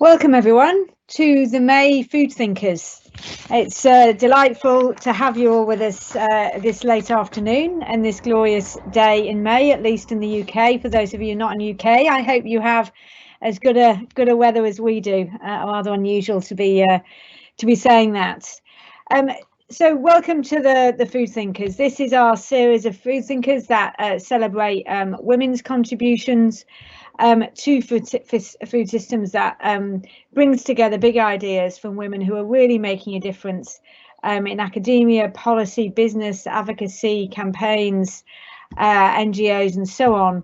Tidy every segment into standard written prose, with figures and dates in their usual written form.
Welcome everyone to the May Food Thinkers. It's delightful to have you all with us this late afternoon and this glorious day in May, at least in the UK. For those of you not in the UK, I hope you have as good a weather as we do. Rather unusual to be saying that. So welcome to the Food Thinkers. This is our series of Food Thinkers that celebrate women's contributions to food systems, that brings together big ideas from women who are really making a difference in academia, policy, business, advocacy, campaigns, NGOs and so on,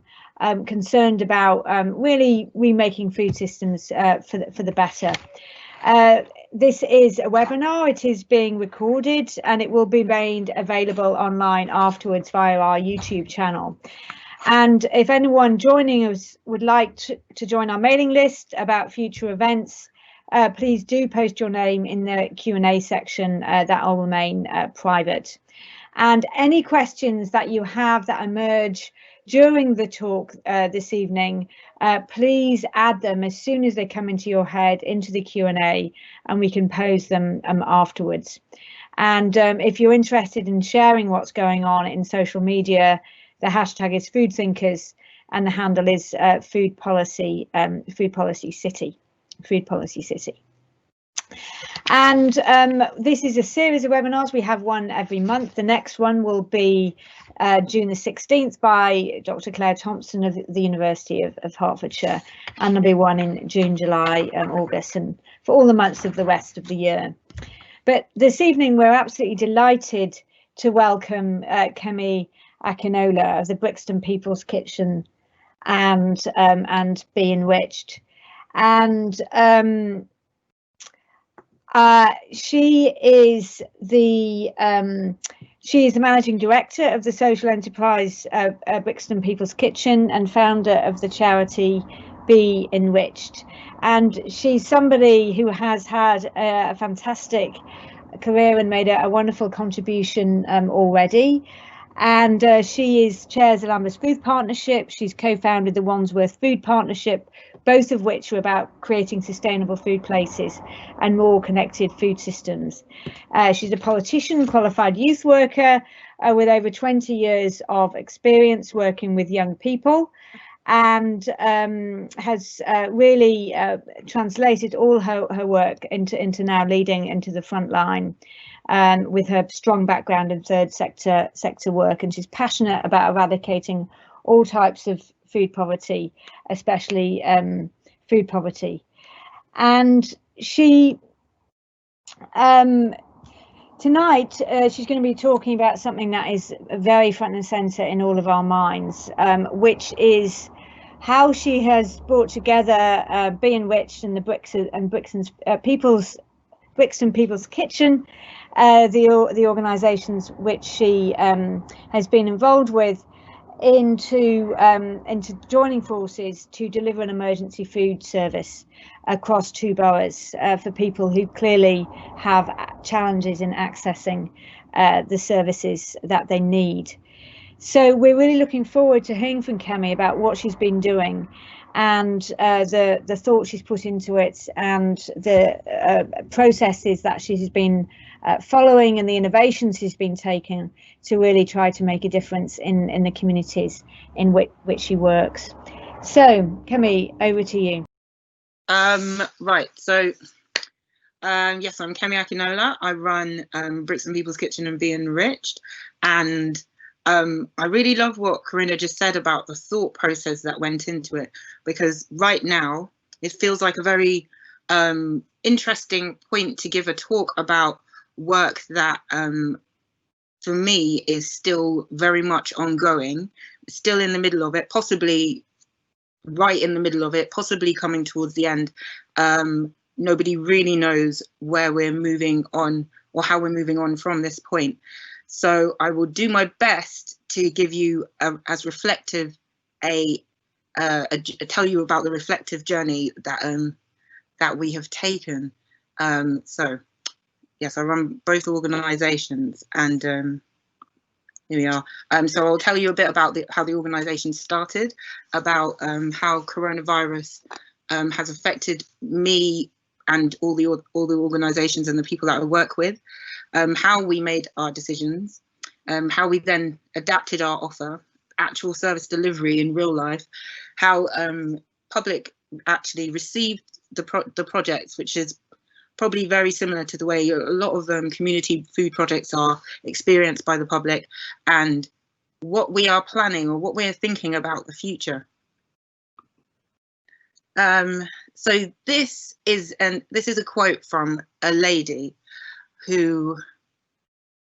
concerned about really remaking food systems for the better. This is a webinar. It is being recorded and it will be made available online afterwards via our YouTube channel. And if anyone joining us would like to join our mailing list about future events, please do post your name in the Q&A section. That will remain private. And any questions that you have that emerge during the talk this evening, please add them as soon as they come into your head into the Q&A, and we can pose them afterwards. And if you're interested in sharing what's going on in social media, the hashtag is Food Thinkers and the handle is Food Policy City. And this is a series of webinars. We have one every month. The next one will be June the 16th by Dr. Claire Thompson of the University of Hertfordshire, and there'll be one in June, July and August, and for all the months of the rest of the year. But this evening we're absolutely delighted to welcome Kemi Akinola of the Brixton People's Kitchen and Be Enriched. And she is the managing director of the social enterprise Brixton People's Kitchen and founder of the charity Be Enriched. And she's somebody who has had a fantastic career and made a wonderful contribution already. And she chairs the Lambeth Food Partnership. She's co-founded the Wandsworth Food Partnership, both of which are about creating sustainable food places and more connected food systems. She's a politician, qualified youth worker with over 20 years of experience working with young people, and has really translated all her work into now leading into the front line. With her strong background in third sector work, and she's passionate about eradicating all types of food poverty, especially food poverty. And she tonight she's going to be talking about something that is very front and centre in all of our minds, which is how she has brought together Be Enriched and the Brixton People's Kitchen, the organisations which she has been involved with, into joining forces to deliver an emergency food service across 2 boroughs for people who clearly have challenges in accessing the services that they need. So we're really looking forward to hearing from Kemi about what she's been doing and the thought she's put into it, and the processes that she's been following, and the innovations she's been taking to really try to make a difference in the communities in which she works. So Kemi, over to you. Right, so yes, I'm Kemi Akinola. I run Brixton People's Kitchen and Be Enriched, and I really love what Corinna just said about the thought process that went into it, because right now it feels like a very interesting point to give a talk about work that for me is still very much ongoing, still in the middle of it, possibly right in the middle of it, possibly coming towards the end. Nobody really knows where we're moving on or how we're moving on from this point. So I will do my best to give you as reflective tell you about the reflective journey that we have taken. So yes, I run both organisations, and here we are. So I'll tell you a bit about how the organisation started, about how coronavirus has affected me and all the organisations and the people that I work with, how we made our decisions, how we then adapted our offer, actual service delivery in real life, how public actually received the projects, which is probably very similar to the way a lot of community food projects are experienced by the public, and what we are planning or what we're thinking about the future. So this is a quote from a lady who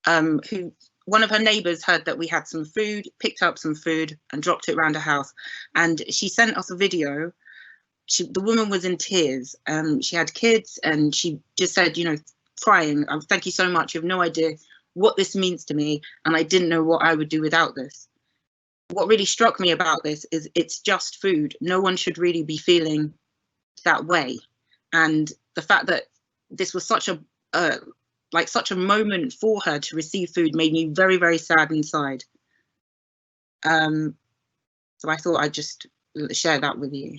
one of her neighbours heard that we had some food, picked up some food and dropped it around her house, and she sent us a video. The woman was in tears. She had kids, and she just said, you know, crying, thank you so much, you have no idea what this means to me, and I didn't know what I would do without this. What really struck me about this is it's just food. No one should really be feeling that way, and the fact that this was such a moment for her to receive food made me very, very sad inside. So I thought I'd just share that with you.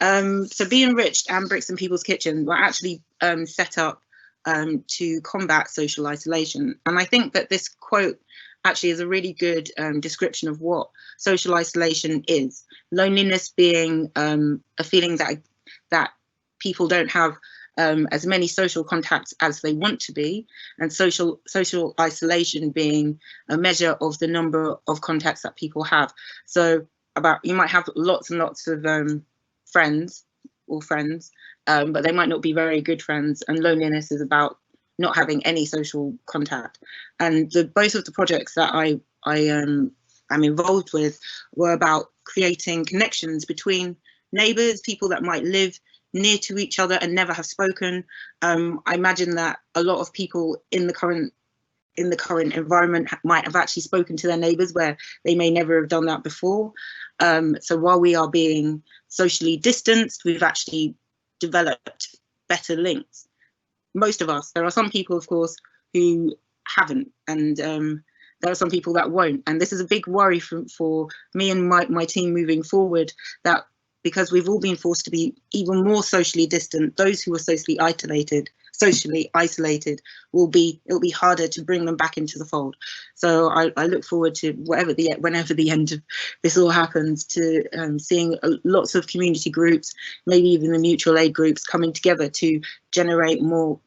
So Be Enriched and Brixton People's Kitchen were actually set up to combat social isolation, and I think that this quote actually is a really good description of what social isolation is. Loneliness being a feeling that people don't have as many social contacts as they want to be, and social isolation being a measure of the number of contacts that people have. So you might have lots and lots of friends, but they might not be very good friends, and loneliness is about not having any social contact. And both of the projects that I'm involved with were about creating connections between neighbours, people that might live near to each other and never have spoken. I imagine that a lot of people in the current environment might have actually spoken to their neighbours where they may never have done that before. So while we are being socially distanced, we've actually developed better links. Most of us. There are some people, of course, who haven't, and there are some people that won't. And this is a big worry for me and my team moving forward, that because we've all been forced to be even more socially distant, those who are socially isolated it'll be harder to bring them back into the fold. So I look forward to whenever the end of this all happens, to seeing lots of community groups, maybe even the mutual aid groups, coming together to generate more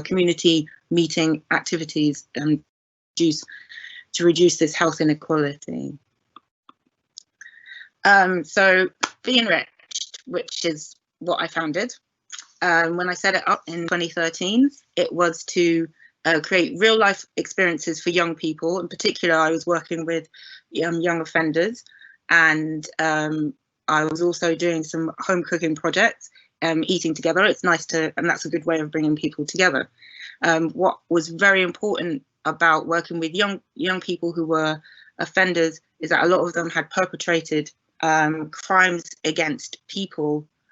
community meeting activities and to reduce this health inequality. So Be Enriched, which is what I founded. When I set it up in 2013, it was to create real life experiences for young people. In particular, I was working with young offenders, and I was also doing some home cooking projects, eating together. It's nice and that's a good way of bringing people together. What was very important about working with young people who were offenders is that a lot of them had perpetrated crimes against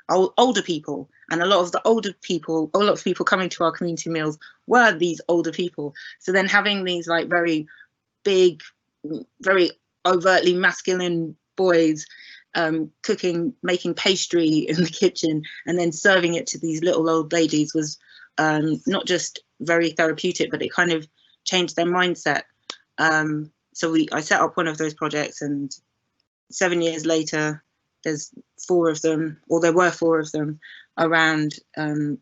older people, and a lot of people coming to our community meals were these older people. So then having these like very big, very overtly masculine boys cooking, making pastry in the kitchen, and then serving it to these little old ladies was not just very therapeutic, but it kind of changed their mindset. So I set up one of those projects, and 7 years later, there's 4 of them, or there were 4 of them around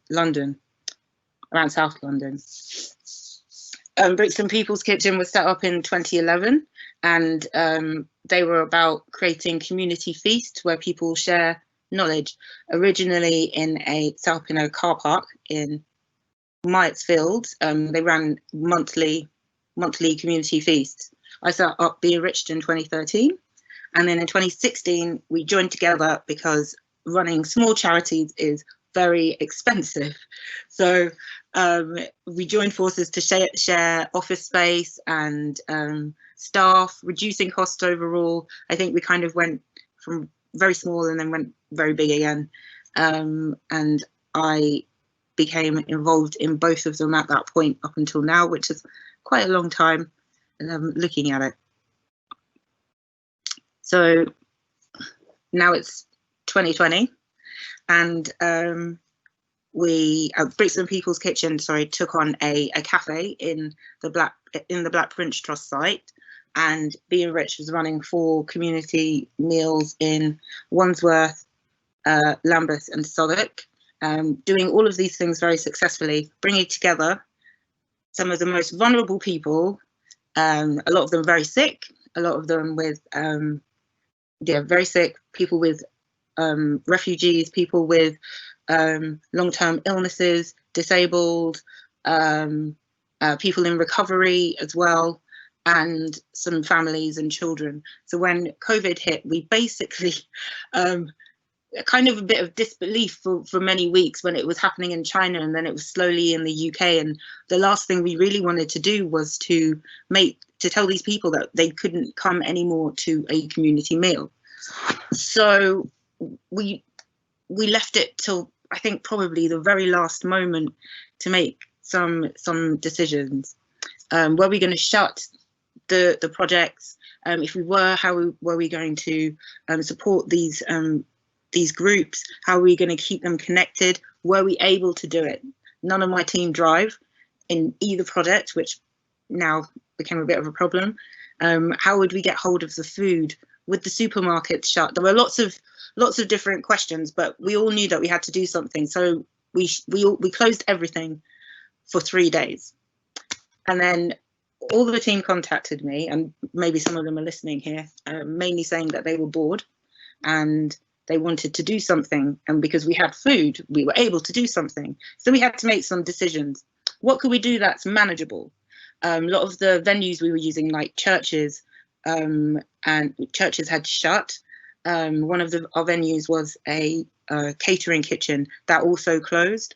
London, around South London. Brixton People's Kitchen was set up in 2011, and they were about creating community feasts where people share knowledge. Originally in a car park in Myattsfield, they ran monthly community feasts. I set up Be Enriched in 2013. And then in 2016, we joined together because running small charities is very expensive. So we joined forces to share office space and staff, reducing costs overall. I think we kind of went from very small and then went very big again. And I became involved in both of them at that point up until now, which is quite a long time looking at it. So now it's 2020, and we Brixton People's Kitchen, sorry, took on a cafe in the Black Prince Trust site, and Be Enriched was running 4 community meals in Wandsworth, Lambeth and Southwark, doing all of these things very successfully, bringing together some of the most vulnerable people, a lot of them very sick, a lot of them with very sick, people with refugees, people with long-term illnesses, disabled, people in recovery as well, and some families and children. So when COVID hit, we basically kind of a bit of disbelief for many weeks when it was happening in China, and then it was slowly in the UK. And the last thing we really wanted to do was to tell these people that they couldn't come anymore to a community meal. So we left it till, I think, probably the very last moment to make some decisions. Were we going to shut the projects? If we were, how were we going to support these groups? How are we going to keep them connected? Were we able to do it? None of my team drive in either project, which now became a bit of a problem. How would we get hold of the food with the supermarkets shut? There were lots of different questions, but we all knew that we had to do something. So we closed everything for 3 days. And then all the team contacted me, and maybe some of them are listening here, mainly saying that they were bored and they wanted to do something. And because we had food, we were able to do something. So we had to make some decisions. What could we do that's manageable? A lot of the venues we were using, like churches, and churches had shut. One of our venues was a catering kitchen that also closed.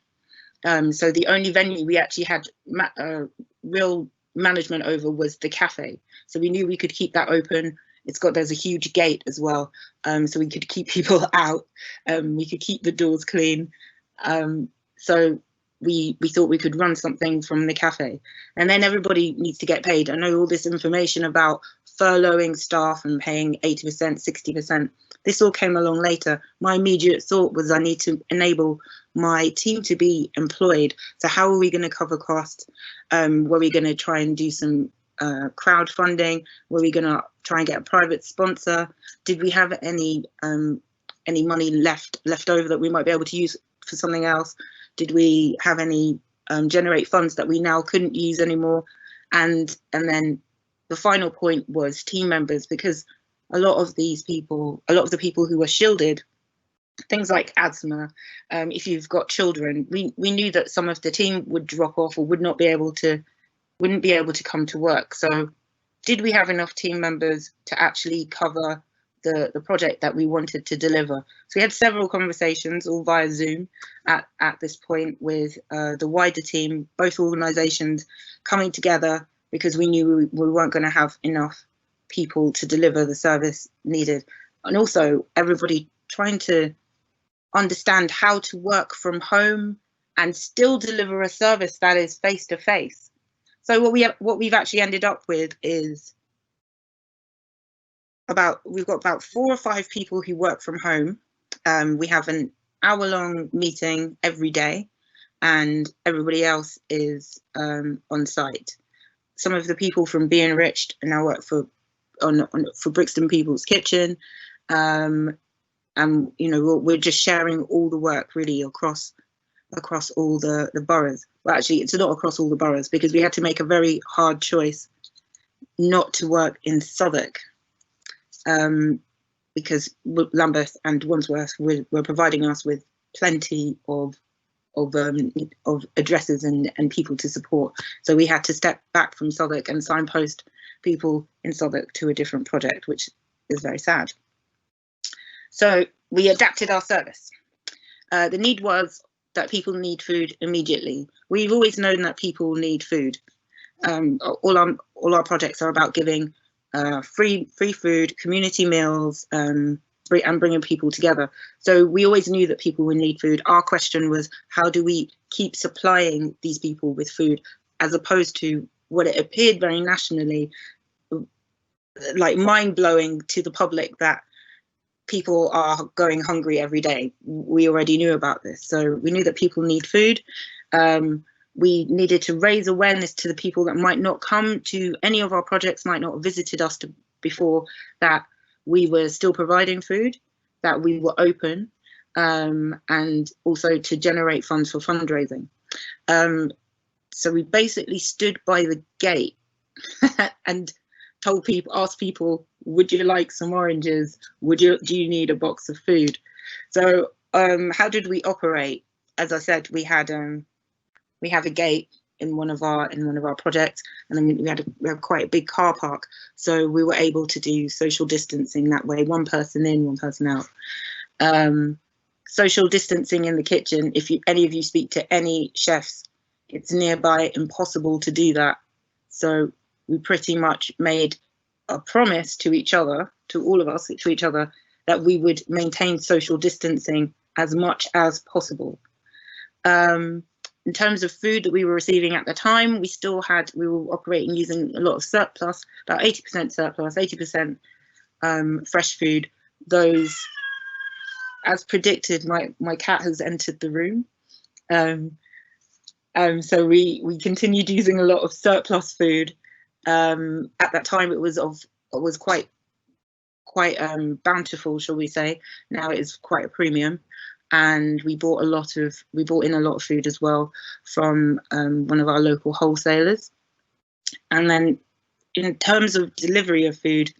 So the only venue we actually had real management over was the cafe. So we knew we could keep that open. There's a huge gate as well, so we could keep people out. We could keep the doors clean. So we thought we could run something from the cafe. And then everybody needs to get paid. I know all this information about furloughing staff and paying 80%, 60%. This all came along later. My immediate thought was I need to enable my team to be employed. So how are we going to cover costs? Were we going to try and do some crowdfunding? Were we going to try and get a private sponsor? Did we have any money left over that we might be able to use for something else? Did we have any generate funds that we now couldn't use anymore? And then the final point was team members, because a lot of the people who were shielded, things like asthma, if you've got children, we knew that some of the team would drop off or wouldn't be able to come to work. So did we have enough team members to actually cover the project that we wanted to deliver? So we had several conversations, all via Zoom at this point, with the wider team, both organisations coming together, because we knew we weren't going to have enough people to deliver the service needed. And also everybody trying to understand how to work from home and still deliver a service that is face to face. So what we've actually ended up with is we've got about 4 or 5 people who work from home. We have an hour-long meeting every day, and everybody else is on site. Some of the people from Be Enriched now work for Brixton People's Kitchen, and we're just sharing all the work really across all the boroughs. Well, actually, it's not across all the boroughs, because we had to make a very hard choice not to work in Southwark, because Lambeth and Wandsworth were providing us with plenty of addresses and people to support. So we had to step back from Southwark and signpost people in Southwark to a different project, which is very sad. So we adapted our service. The need was that people need food immediately. We've always known that people need food. All our projects are about giving free food, community meals, and bringing people together. So we always knew that people would need food. Our question was, how do we keep supplying these people with food, as opposed to what it appeared very nationally, like mind-blowing to the public, that people are going hungry every day. We already knew about this. So we knew that people need food. We needed to raise awareness to the people that might not come to any of our projects, might not have visited us before, that we were still providing food, that we were open, and also to generate funds for fundraising. So we basically stood by the gate and asked people, would you like some oranges? Do you need a box of food? So how did we operate? As I said, we have a gate in one of our projects, and then we have quite a big car park. So we were able to do social distancing that way, one person in, one person out. Social distancing in the kitchen, if any of you speak to any chefs, it's nearby impossible to do that. So we pretty much made a promise to each other, to all of us, to each other, that we would maintain social distancing as much as possible. In terms of food that we were receiving at the time, we were operating using a lot of surplus, about 80% surplus, 80% fresh food. Those, as predicted, my cat has entered the room. So we continued using a lot of surplus food. At that time, it was quite bountiful, shall we say. Now it is quite a premium, and we bought in a lot of food as well from one of our local wholesalers. And then in terms of delivery of food,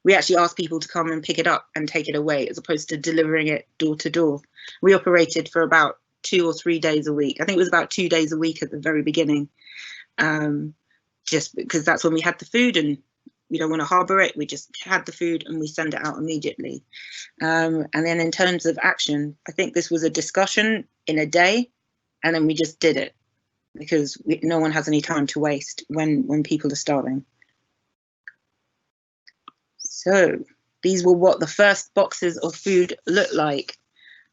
we actually asked people to come and pick it up and take it away, as opposed to delivering it door to door. We operated for about 2 or 3 days a week. I think it was about 2 days a week at the very beginning, just because that's when we had the food, and we don't want to harbour it. We just had the food and we send it out immediately. And then in terms of action, I think this was a discussion in a day, and then we just did it, because no one has any time to waste when people are starving. So these were what the first boxes of food looked like.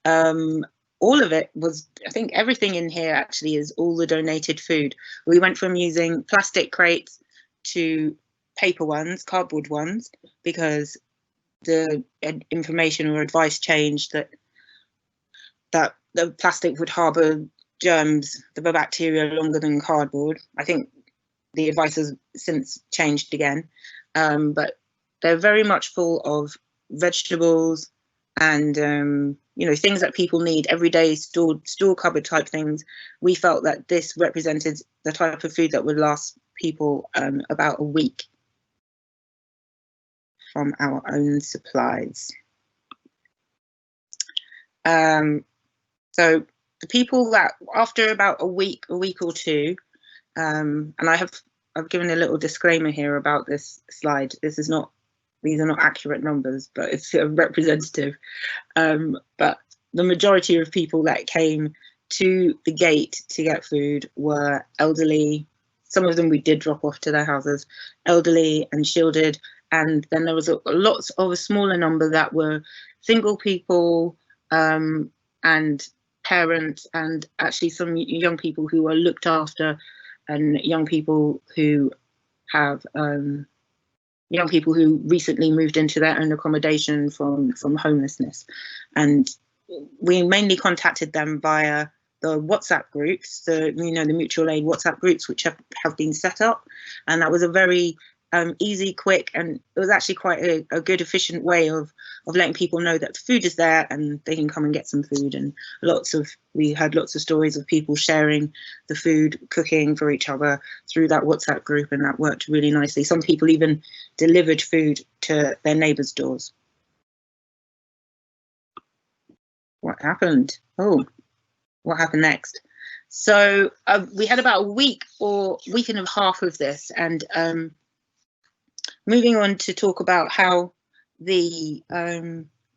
All of it was, I think everything in here actually is all the donated food. We went from using plastic crates to paper ones, cardboard ones, because the information or advice changed that the plastic would harbour germs, the bacteria, longer than cardboard. I think the advice has since changed again, but they're very much full of vegetables and things that people need every day, store cupboard type things. We felt that this represented the type of food that would last people about a week from our own supplies. So the people that after about a week or two, and I've given a little disclaimer here about this slide. These are not accurate numbers, but it's representative. But the majority of people that came to the gate to get food were elderly. Some of them we did drop off to their houses, elderly and shielded. And then there was lots of a smaller number that were single people and parents, and actually some young people who are looked after, and young people who have young people who recently moved into their own accommodation from homelessness. And we mainly contacted them via the WhatsApp groups, the mutual aid WhatsApp groups, which have been set up. And that was a very easy, quick, and it was actually quite a good, efficient way of letting people know that the food is there and they can come and get some food. And we had lots of stories of people sharing the food, cooking for each other through that WhatsApp group, and that worked really nicely. Some people even delivered food to their neighbours' doors. What happened? Oh, what happened next? So we had about a week or week and a half of this, and moving on to talk about how the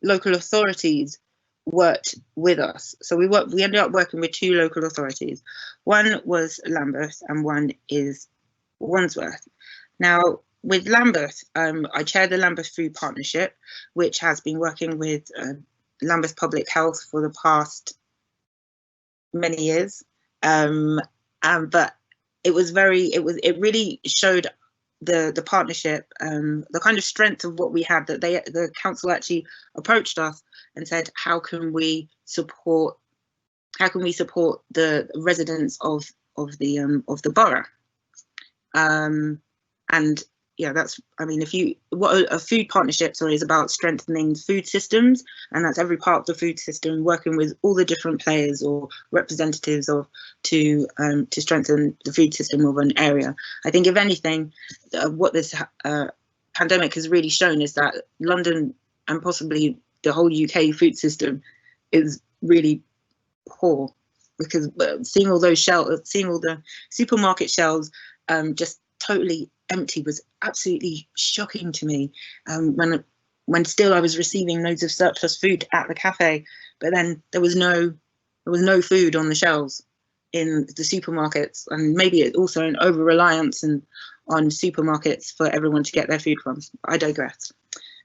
local authorities worked with us. So we ended up working with 2 local authorities. One was Lambeth and one is Wandsworth. Now with Lambeth, I chair the Lambeth Food Partnership, which has been working with Lambeth Public Health for the past many years. But it really showed the partnership, the kind of strength of what we had, that the council actually approached us and said, how can we support the residents of the borough? And yeah, that's, I mean, what a food partnership, sorry, is about strengthening food systems, and that's every part of the food system working with all the different players or representatives to strengthen the food system of an area. I think, if anything, what this pandemic has really shown is that London, and possibly the whole UK food system, is really poor, because seeing all the supermarket shelves just totally empty was absolutely shocking to me, when still I was receiving loads of surplus food at the cafe, but then there was no food on the shelves in the supermarkets, and maybe it's also an over-reliance on supermarkets for everyone to get their food from. I digress.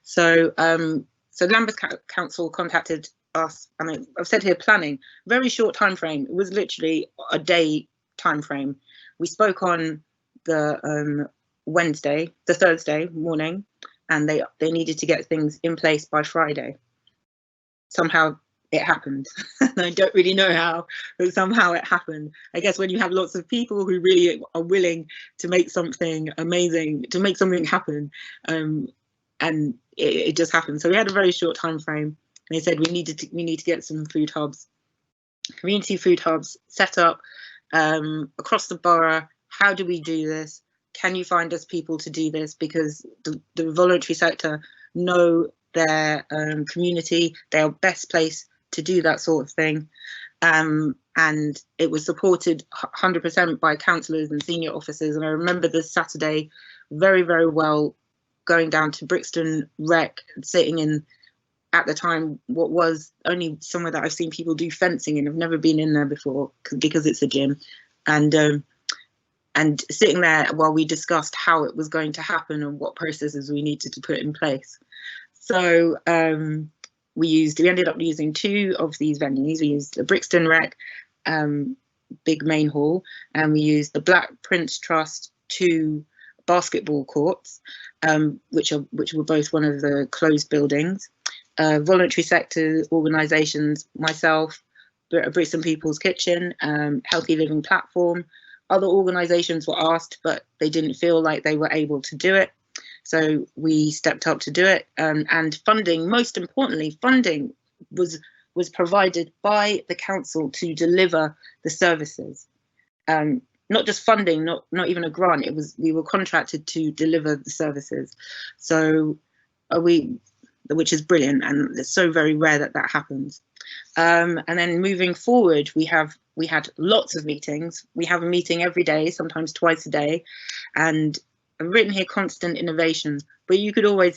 So Lambeth Council contacted us, and I've said here planning, very short time frame. It was literally a day time frame. We spoke on the Thursday morning, and they needed to get things in place by Friday. Somehow it happened. I don't really know how, but somehow it happened. I guess when you have lots of people who really are willing to make something amazing, to make something happen, and it just happened. So we had a very short time frame. And they said we need to get some food hubs, community food hubs set up across the borough. How do we do this? Can you find us people to do this? Because the voluntary sector know their community. They are best placed to do that sort of thing. And it was supported 100% by councillors and senior officers. And I remember this Saturday very, very well, going down to Brixton Rec, sitting in, at the time, what was only somewhere that I've seen people do fencing in. I've never been in there before because it's a gym. And sitting there while we discussed how it was going to happen and what processes we needed to put in place. So we ended up using two of these venues. We used the Brixton Rec big main hall, and we used the Black Prince Trust 2 basketball courts, which were both one of the closed buildings. Voluntary sector organisations, myself, Brixton People's Kitchen, Healthy Living Platform. Other organisations were asked, but they didn't feel like they were able to do it. So we stepped up to do it. And funding, most importantly, funding was provided by the council to deliver the services. Not just funding, not even a grant. We were contracted to deliver the services. So which is brilliant, and it's so very rare that happens. And then moving forward, we had lots of meetings. We have a meeting every day, sometimes twice a day, and I've written here constant innovation. But you could also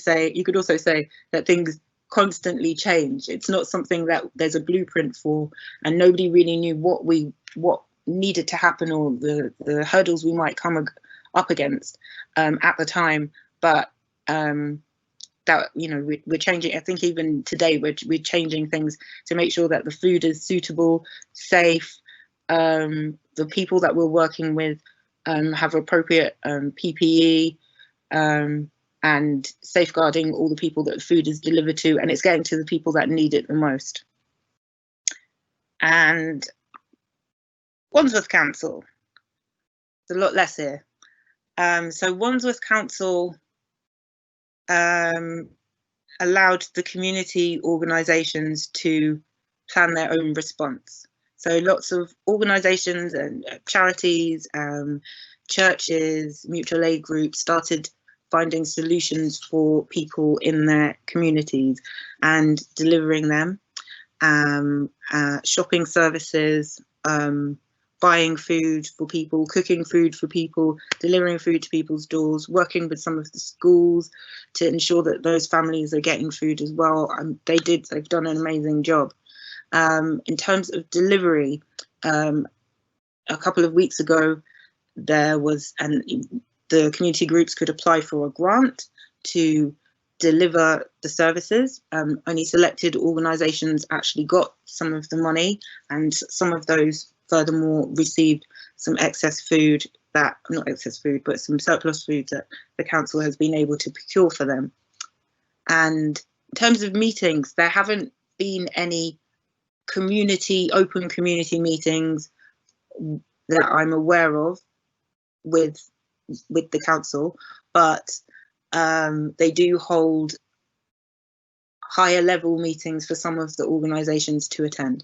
say that things constantly change. It's not something that there's a blueprint for, and nobody really knew what needed to happen, or the hurdles we might come up against at the time. But that, you know, we're changing. I think even today we're changing things to make sure that the food is suitable, safe. The people that we're working with have appropriate PPE, and safeguarding all the people that food is delivered to, and it's getting to the people that need it the most. And Wandsworth Council, there's a lot less here. So Wandsworth Council allowed the community organisations to plan their own response. So lots of organisations and charities, churches, mutual aid groups started finding solutions for people in their communities and delivering them. Shopping services, buying food for people, cooking food for people, delivering food to people's doors, working with some of the schools to ensure that those families are getting food as well. They've done an amazing job. In terms of delivery, a couple of weeks ago, the community groups could apply for a grant to deliver the services. Only selected organisations actually got some of the money, and some of those furthermore received some excess food that, not excess food, but some surplus food that the council has been able to procure for them. And in terms of meetings, there haven't been any open community meetings that I'm aware of with the council, but they do hold higher level meetings for some of the organisations to attend.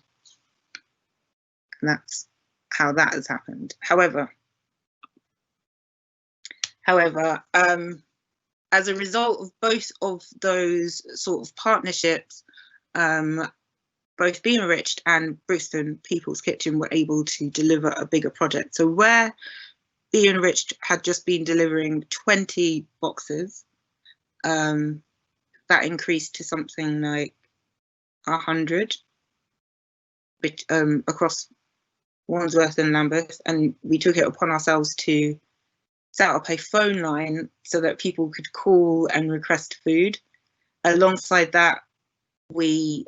And that's how that has happened. However, as a result of both of those sort of partnerships, both Be Enriched and Brixton People's Kitchen were able to deliver a bigger project. So where Be Enriched had just been delivering 20 boxes, that increased to something like 100 across Wandsworth and Lambeth, and we took it upon ourselves to set up a phone line so that people could call and request food. Alongside that, we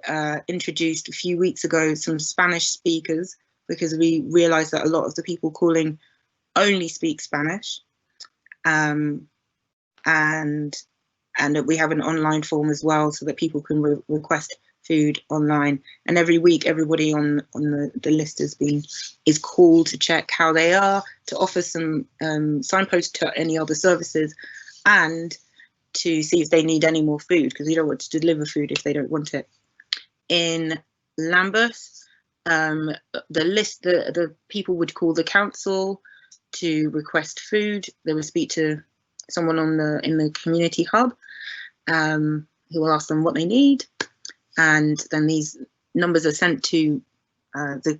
introduced a few weeks ago some Spanish speakers, because we realised that a lot of the people calling only speak Spanish, and we have an online form as well so that people can request food online. And every week, everybody on the list is called to check how they are, to offer some signposts to any other services, and to see if they need any more food, because we don't want to deliver food if they don't want it. In Lambeth, the people would call the council to request food. They would speak to someone in the community hub, who will ask them what they need, and then these numbers are sent to the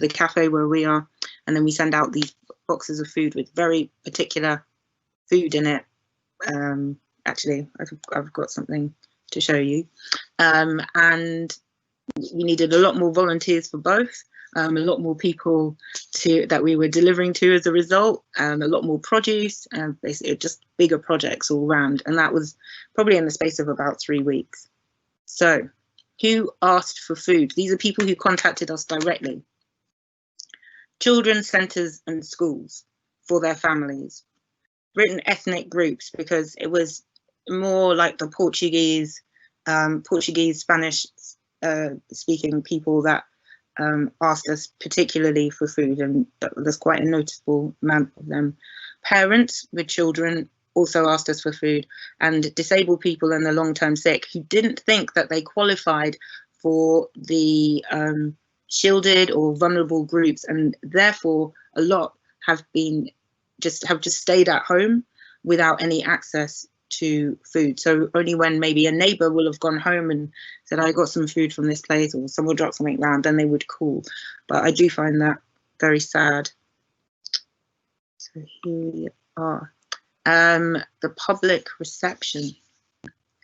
cafe where we are, and then we send out these boxes of food with very particular food in it. Actually, I've got something to show you, and we needed a lot more volunteers for both. A lot more people that we were delivering to as a result, a lot more produce, and basically just bigger projects all round. And that was probably in the space of about 3 weeks. So who asked for food? These are people who contacted us directly. Children's centres and schools for their families. Written ethnic groups, because it was more like the Portuguese, Spanish speaking people that asked us particularly for food, and there's quite a noticeable amount of them. Parents with children also asked us for food, and disabled people and the long-term sick who didn't think that they qualified for the shielded or vulnerable groups, and therefore a lot have just stayed at home without any access to food. So only when maybe a neighbour will have gone home and said, I got some food from this place, or someone dropped something round, then they would call. But I do find that very sad. So here we are. The public reception.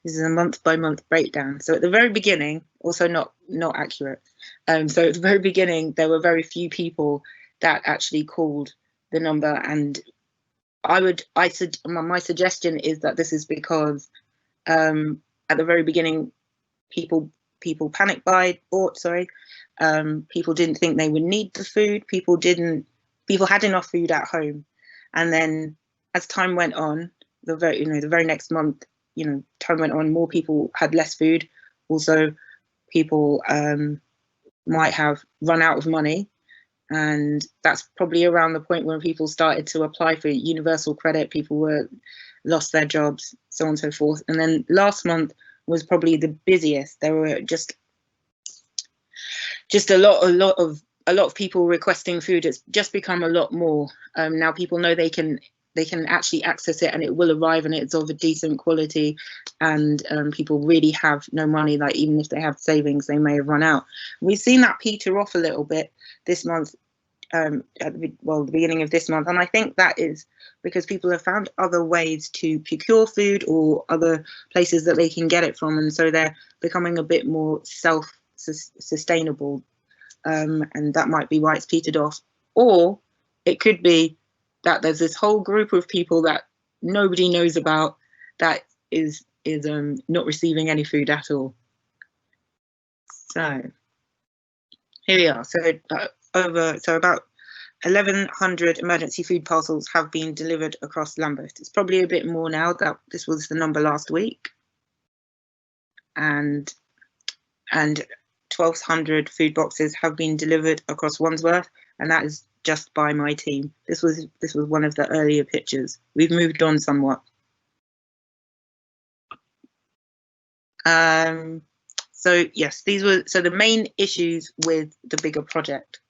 This is a month-by-month breakdown. So at the very beginning, also not accurate. So at the very beginning, there were very few people that actually called the number, and my suggestion is that this is because at the very beginning, people bought. People didn't think they would need the food. People had enough food at home, and then as time went on, the very next month, time went on, more people had less food. Also, people might have run out of money. And that's probably around the point when people started to apply for universal credit. People lost their jobs, so on and so forth. And then last month was probably the busiest. There were just a lot of people requesting food. It's just become a lot more. Now people know they can actually access it, and it will arrive, and it's of a decent quality. And people really have no money. Like, even if they have savings, they may have run out. We've seen that peter off a little bit this month, at the beginning of this month, and I think that is because people have found other ways to procure food, or other places that they can get it from, and so they're becoming a bit more self-sustainable, and that might be why it's petered off. Or it could be that there's this whole group of people that nobody knows about that is not receiving any food at all. So here we are. So about 1,100 emergency food parcels have been delivered across Lambeth. It's probably a bit more now. That this was the number last week, and 1,200 food boxes have been delivered across Wandsworth, and that is just by my team. This was one of the earlier pictures. We've moved on somewhat. So yes, these were the main issues with the bigger project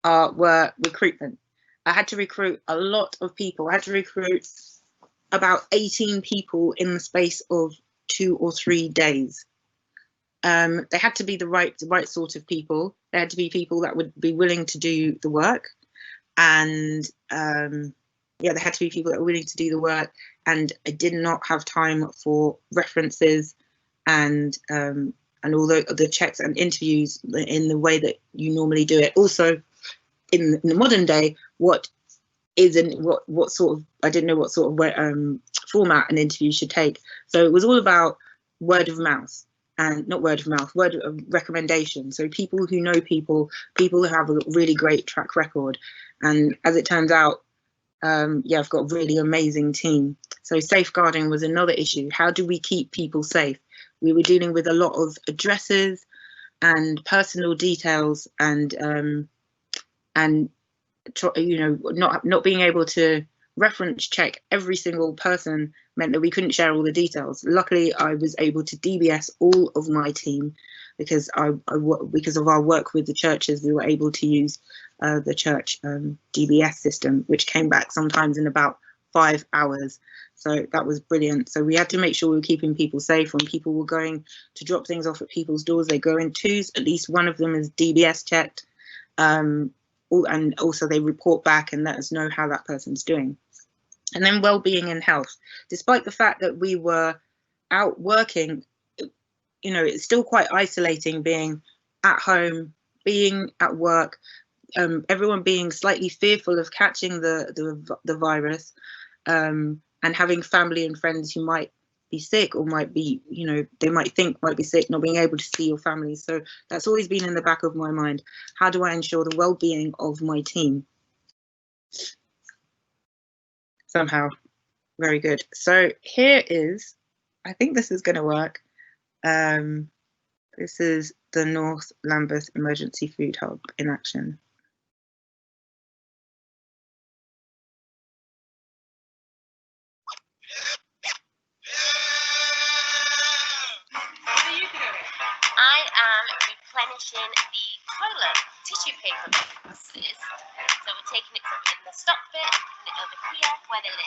were recruitment. I had to recruit a lot of people. I had to recruit about 18 people in the space of 2 or 3 days. They had to be the right sort of people. They had to be people that would be willing to do the work, and they had to be people that were willing to do the work. And I did not have time for references and all the checks and interviews in the way that you normally do it. Also, in the modern day, what sort of, I didn't know what sort of format an interview should take. So it was all about word of mouth, and not word of mouth, word of recommendation. So people who know people who have a really great track record. And as it turns out, I've got a really amazing team. So safeguarding was another issue. How do we keep people safe? We were dealing with a lot of addresses and personal details, and not being able to reference check every single person meant that we couldn't share all the details. Luckily, I was able to DBS all of my team because because of our work with the churches, we were able to use the church DBS system, which came back sometimes in about 5 hours. So that was brilliant. So we had to make sure we were keeping people safe. When people were going to drop things off at people's doors, they go in twos. At least one of them is DBS checked. And also they report back and let us know how that person's doing. And then well-being and health. Despite the fact that we were out working, it's still quite isolating being at home, being at work, everyone being slightly fearful of catching the virus, and having family and friends who might be sick or might be, they might think might be sick, not being able to see your family. So that's always been in the back of my mind. How do I ensure the well-being of my team? Somehow. Very good. So here is, I think this is going to work. This is the North Lambeth Emergency Food Hub in action. I am replenishing the toilet tissue paper boxes. So we're taking it from in the stock bit and putting it over here where they live.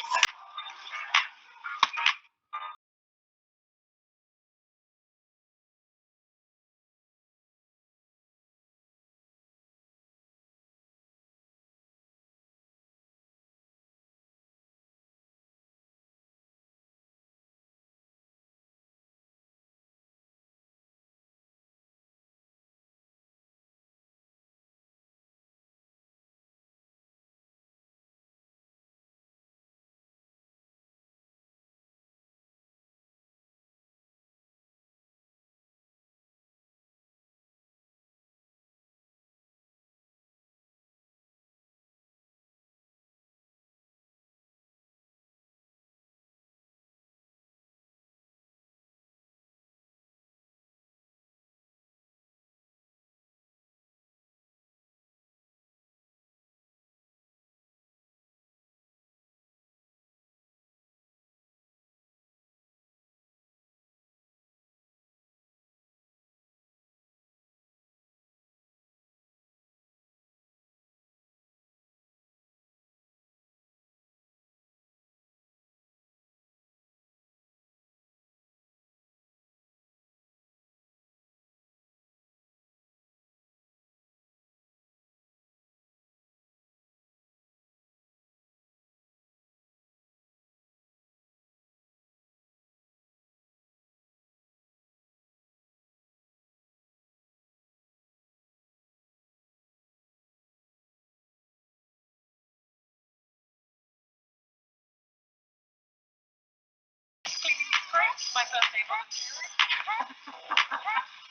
My first day volunteering.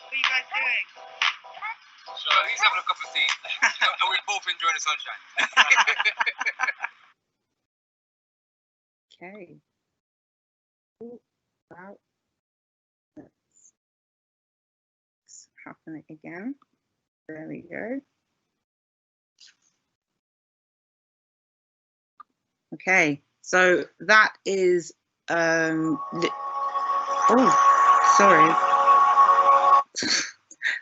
What are you guys doing? So he's having a cup of tea, and we're both enjoying the sunshine. Okay. Ooh, wow. Let's happen again. There we go. Okay, so that is oh, sorry.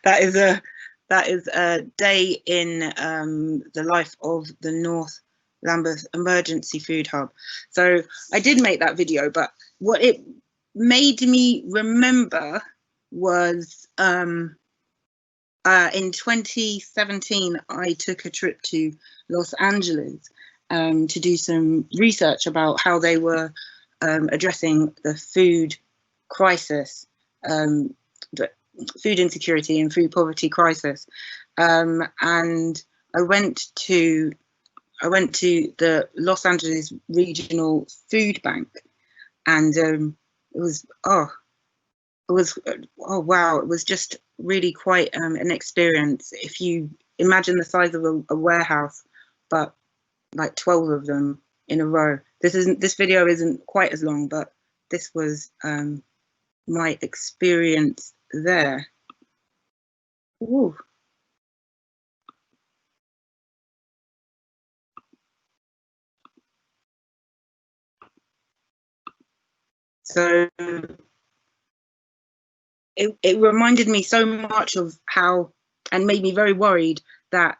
that is a day in the life of the North Lambeth Emergency Food Hub. So I did make that video, but what it made me remember was in 2017 I took a trip to Los Angeles to do some research about how they were addressing the food crisis, the food insecurity and food poverty crisis, and I went to the Los Angeles Regional Food Bank, and it was oh wow, it was just really quite an experience. If you imagine the size of a warehouse, but like 12 of them in a row. This video isn't quite as long, but this was my experience there. Ooh. So it reminded me so much of how, and made me very worried that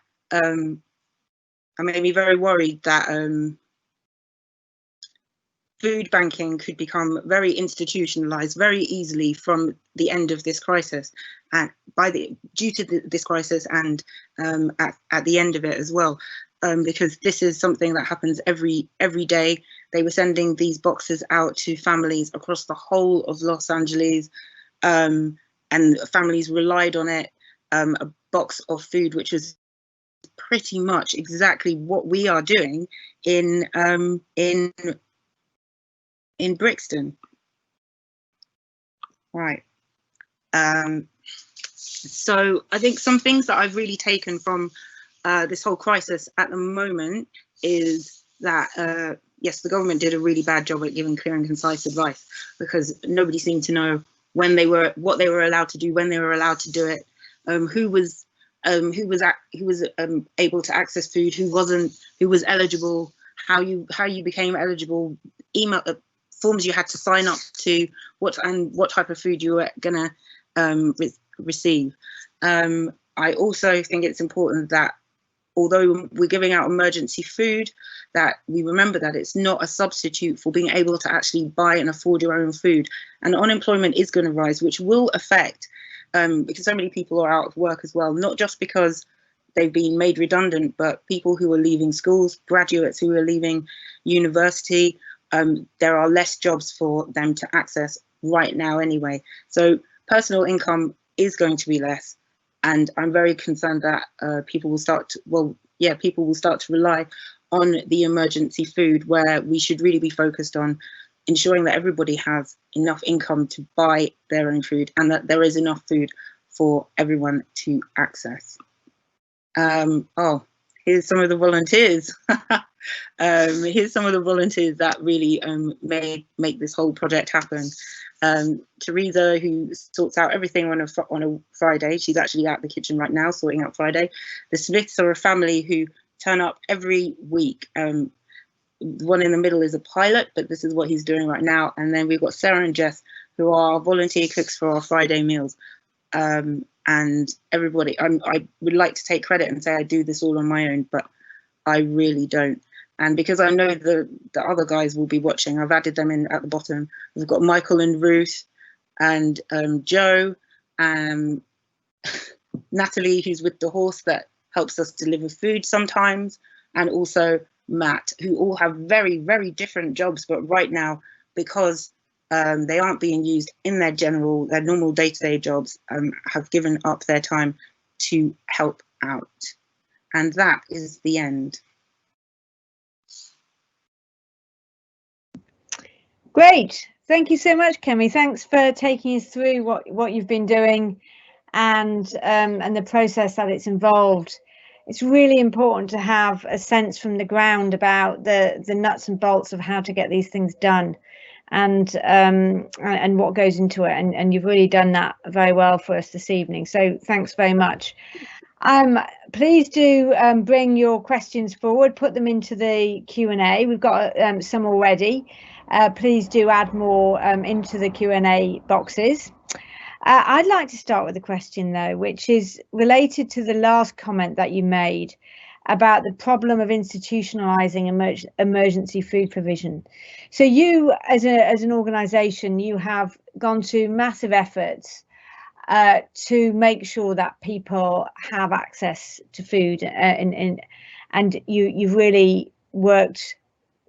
food banking could become very institutionalized very easily from the end of this crisis, and due to this crisis, and at the end of it as well, because this is something that happens every day. They were sending these boxes out to families across the whole of Los Angeles, and families relied on it. A box of food, which was pretty much exactly what we are doing in Brixton. Right. So I think some things that I've really taken from this whole crisis at the moment is that yes, the government did a really bad job at giving clear and concise advice, because nobody seemed to know what they were allowed to do, when they were allowed to do it, who was able to access food, who wasn't, who was eligible, how you became eligible, email forms you had to sign up to, what type of food you were gonna receive. I also think it's important that although we're giving out emergency food, that we remember that it's not a substitute for being able to actually buy and afford your own food. And unemployment is going to rise, which will affect, because so many people are out of work as well, not just because they've been made redundant, but people who are leaving schools, graduates who are leaving university, there are less jobs for them to access right now anyway. So personal income is going to be less. And I'm very concerned that people will start to rely on the emergency food, where we should really be focused on ensuring that everybody has enough income to buy their own food, and that there is enough food for everyone to access. Oh, here's some of the volunteers. Here's some of the volunteers that really make this whole project happen. Teresa, who sorts out everything on a Friday, she's actually at the kitchen right now sorting out Friday. The Smiths are a family who turn up every week. The one in the middle is a pilot, but this is what he's doing right now. And then we've got Sarah and Jess, who are volunteer cooks for our Friday meals. And everybody, I would like to take credit and say I do this all on my own, but I really don't. And because I know the other guys will be watching, I've added them in at the bottom. We've got Michael and Ruth, and Joe, Natalie, who's with the horse that helps us deliver food sometimes, and also Matt, who all have very, very different jobs, but right now, because they aren't being used in their normal day-to-day jobs, have given up their time to help out. And that is the end. Great, thank you so much, Kemi. Thanks for taking us through what you've been doing, and the process that it's involved, it's really important to have a sense from the ground about the nuts and bolts of how to get these things done, and what goes into it. And you've really done that very well for us this evening. So thanks very much. Please do bring your questions forward, put them into the Q&A. We've got some already. Please do add more into the Q&A boxes. I'd like to start with a question though, which is related to the last comment that you made about the problem of institutionalizing emergency food provision. So you, as an organization, you have gone to massive efforts to make sure that people have access to food, and you've really worked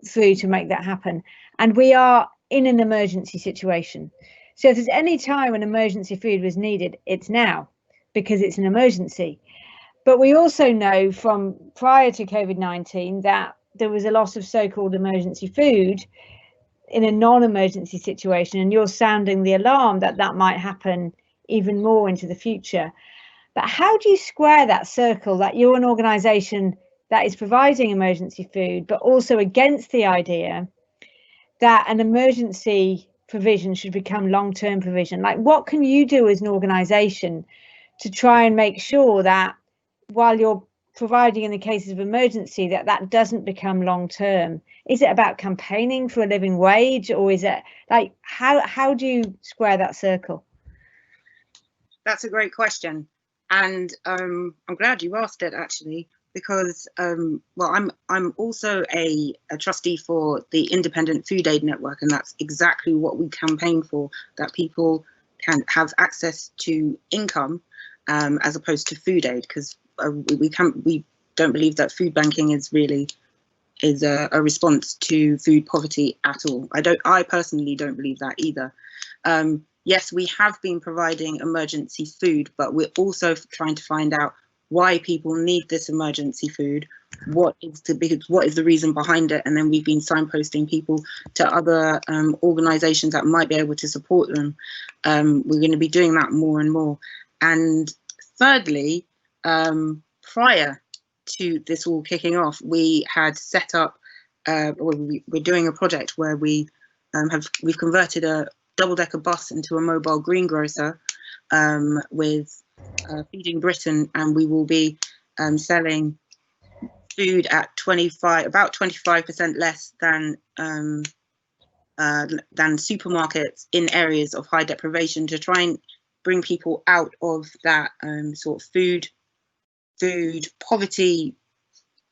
through to make that happen. And we are in an emergency situation. So if there's any time when emergency food was needed, it's now, because it's an emergency. But we also know from prior to COVID-19 that there was a loss of so-called emergency food in a non-emergency situation, and you're sounding the alarm that that might happen even more into the future. But how do you square that circle, that you're an organisation that is providing emergency food, but also against the idea that an emergency provision should become long-term provision? Like, what can you do as an organisation to try and make sure that while you're providing in the cases of emergency, that doesn't become long-term? Is it about campaigning for a living wage, or is it like, how do you square that circle? That's a great question, and I'm glad you asked it, actually, because well, I'm also a trustee for the Independent Food Aid Network, and that's exactly what we campaign for, that people can have access to income as opposed to food aid, because we don't believe that food banking is a response to food poverty at all. I personally don't believe that either. Yes, we have been providing emergency food, but we're also trying to find out why people need this emergency food, what is the reason behind it, and then we've been signposting people to other organisations that might be able to support them. We're going to be doing that more and more. And thirdly, prior to this all kicking off, we had set up, we're doing a project where we've converted a double-decker bus into a mobile greengrocer with Feeding Britain, and we will be selling food at about 25% less than supermarkets in areas of high deprivation, to try and bring people out of that sort of food poverty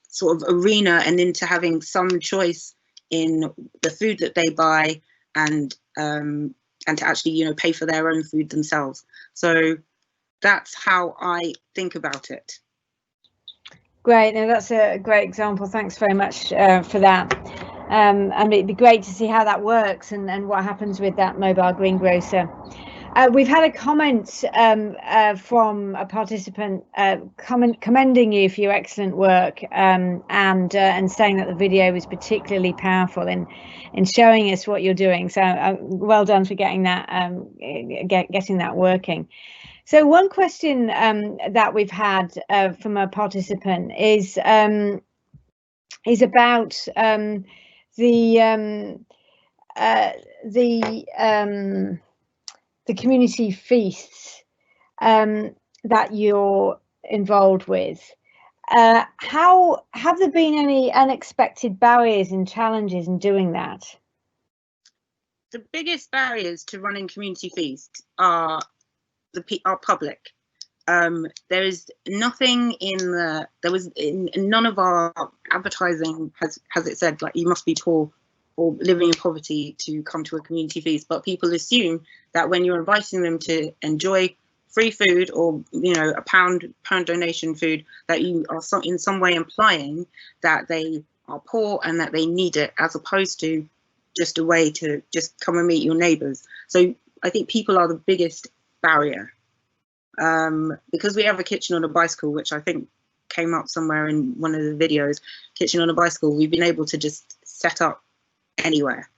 sort of arena and into having some choice in the food that they buy, and to actually, you know, pay for their own food themselves. So that's how I think about it. Great, no, that's a great example. Thanks very much for that. And it'd be great to see how that works and what happens with that mobile greengrocer. We've had a comment from a participant commending you for your excellent work, and saying that the video was particularly powerful in showing us what you're doing. So well done for getting that getting that working. So one question that we've had from a participant is about the community feasts that you're involved with. How have there been any unexpected barriers and challenges in doing that? The biggest barriers to running community feasts are public. There is nothing in none of our advertising has it said like you must be poor or living in poverty to come to a community feast, but people assume that when you're inviting them to enjoy free food or, you know, a pound donation food, that you are in some way implying that they are poor and that they need it, as opposed to just a way to just come and meet your neighbours. So I think people are the biggest barrier, because we have a kitchen on a bicycle, which I think came up somewhere in one of the videos. Kitchen on a bicycle, we've been able to just set up anywhere.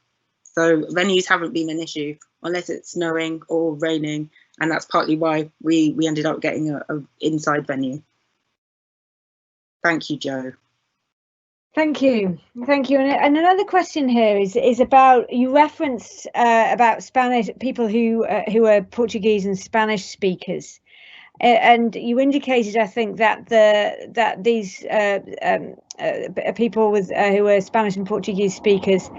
So venues haven't been an issue unless it's snowing or raining, and that's partly why we ended up getting a inside venue. Thank you, Joe. Thank you. And another question here is about, you referenced about Spanish people who are Portuguese and Spanish speakers, and you indicated, I think, that these people with who are Spanish and Portuguese speakers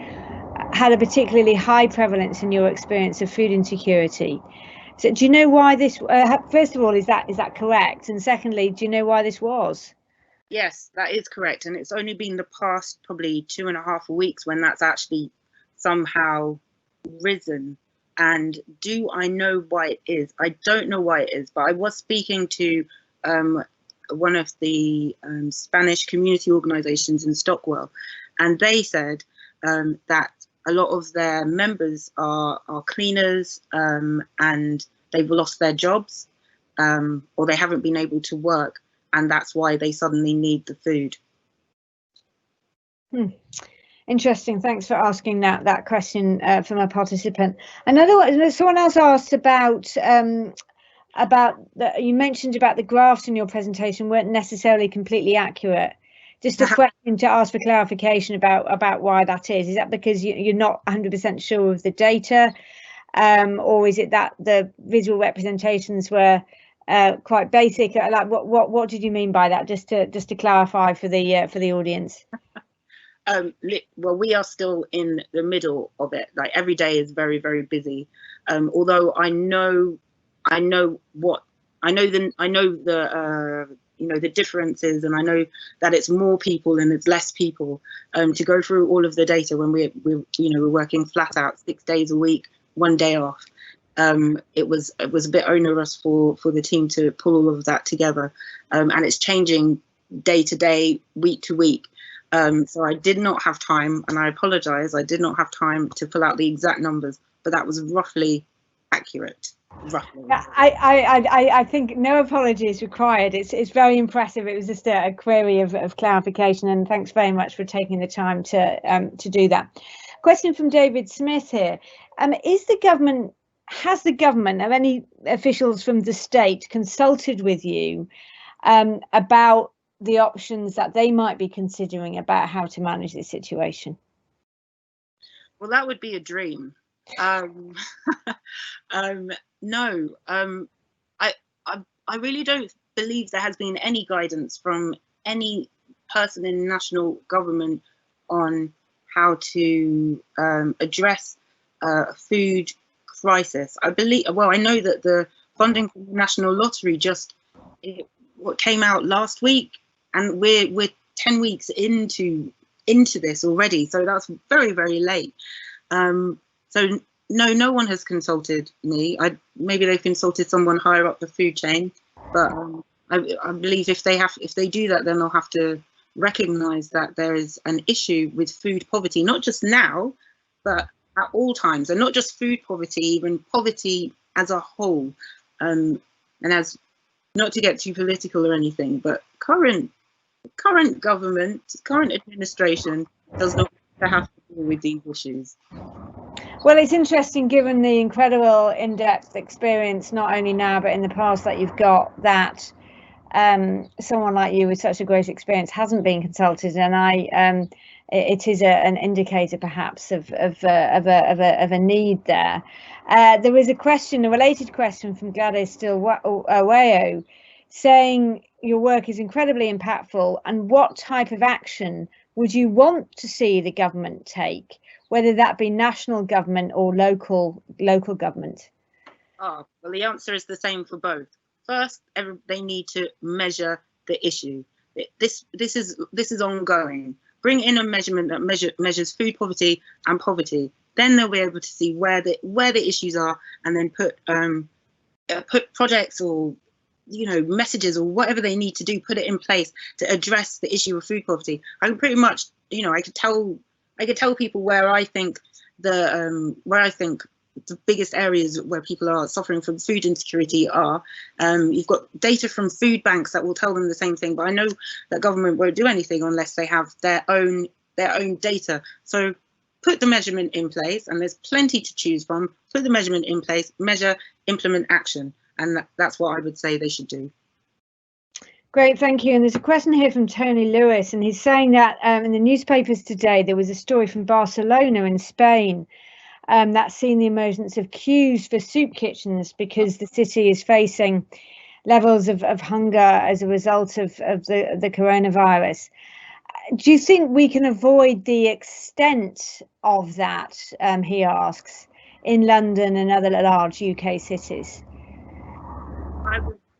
had a particularly high prevalence in your experience of food insecurity. So, do you know why this? First of all, is that correct? And secondly, do you know why this was? Yes, that is correct. And it's only been the past probably 2.5 weeks when that's actually somehow risen. And do I know why it is? I don't know why it is, but I was speaking to one of the Spanish community organizations in Stockwell, and they said that a lot of their members are cleaners, and they've lost their jobs, or they haven't been able to work. And that's why they suddenly need the food. Interesting. Thanks for asking that question from a participant. Another one, someone else asked about you mentioned about the graphs in your presentation weren't necessarily completely accurate. Just a question to ask for clarification about why that is. Is that because you're not 100% sure of the data, or is it that the visual representations were quite basic? Like what did you mean by that? Just to clarify for the audience. Well, we are still in the middle of it. Like, every day is very, very busy. Although I know the differences, and I know that it's more people and it's less people to go through all of the data when we're working flat out 6 days a week, 1 day off. It was a bit onerous for the team to pull all of that together, and it's changing day to day, week to week. So I did not have time, and I apologize, I did not have time to pull out the exact numbers, but that was roughly accurate. Roughly. I think no apologies required. It's very impressive. It was just a query of clarification, and thanks very much for taking the time to do that. Question from David Smith here. Has the government, or any officials from the state, consulted with you about the options that they might be considering about how to manage this situation? Well, that would be a dream. No, I really don't believe there has been any guidance from any person in national government on how to address food crisis. I know that the funding for the National Lottery what came out last week, and we're 10 weeks into this already, so that's very, very late. So no one has consulted me. Maybe they've consulted someone higher up the food chain, but I believe if they do that, then they'll have to recognise that there is an issue with food poverty, not just now, but at all times, and not just food poverty, even poverty as a whole. And as, not to get too political or anything, but current government, current administration does not have to deal with these issues. Well, it's interesting, given the incredible in-depth experience, not only now but in the past, that you've got, that someone like you with such a great experience hasn't been consulted, and it is an indicator perhaps of a need there. There is a related question from Gladys Stilwayo, saying your work is incredibly impactful, and what type of action would you want to see the government take, whether that be national government or local government? Well, the answer is the same for both. First, they need to measure the issue. This is ongoing. Bring in a measurement that measures food poverty and poverty. Then they'll be able to see where the issues are, and then put projects or messages or whatever they need to do, put it in place to address the issue of food poverty. I can pretty much, I could tell people where I think the biggest areas where people are suffering from food insecurity are. You've got data from food banks that will tell them the same thing, but I know that government won't do anything unless they have their own data. So put the measurement in place, and there's plenty to choose from. Put the measurement in place, measure, implement action, and that's what I would say they should do. Great, thank you. And there's a question here from Tony Lewis, and he's saying that in the newspapers today there was a story from Barcelona in Spain that's seen the emergence of queues for soup kitchens because the city is facing levels of hunger as a result of the coronavirus. Do you think we can avoid the extent of that, he asks, in London and other large UK cities?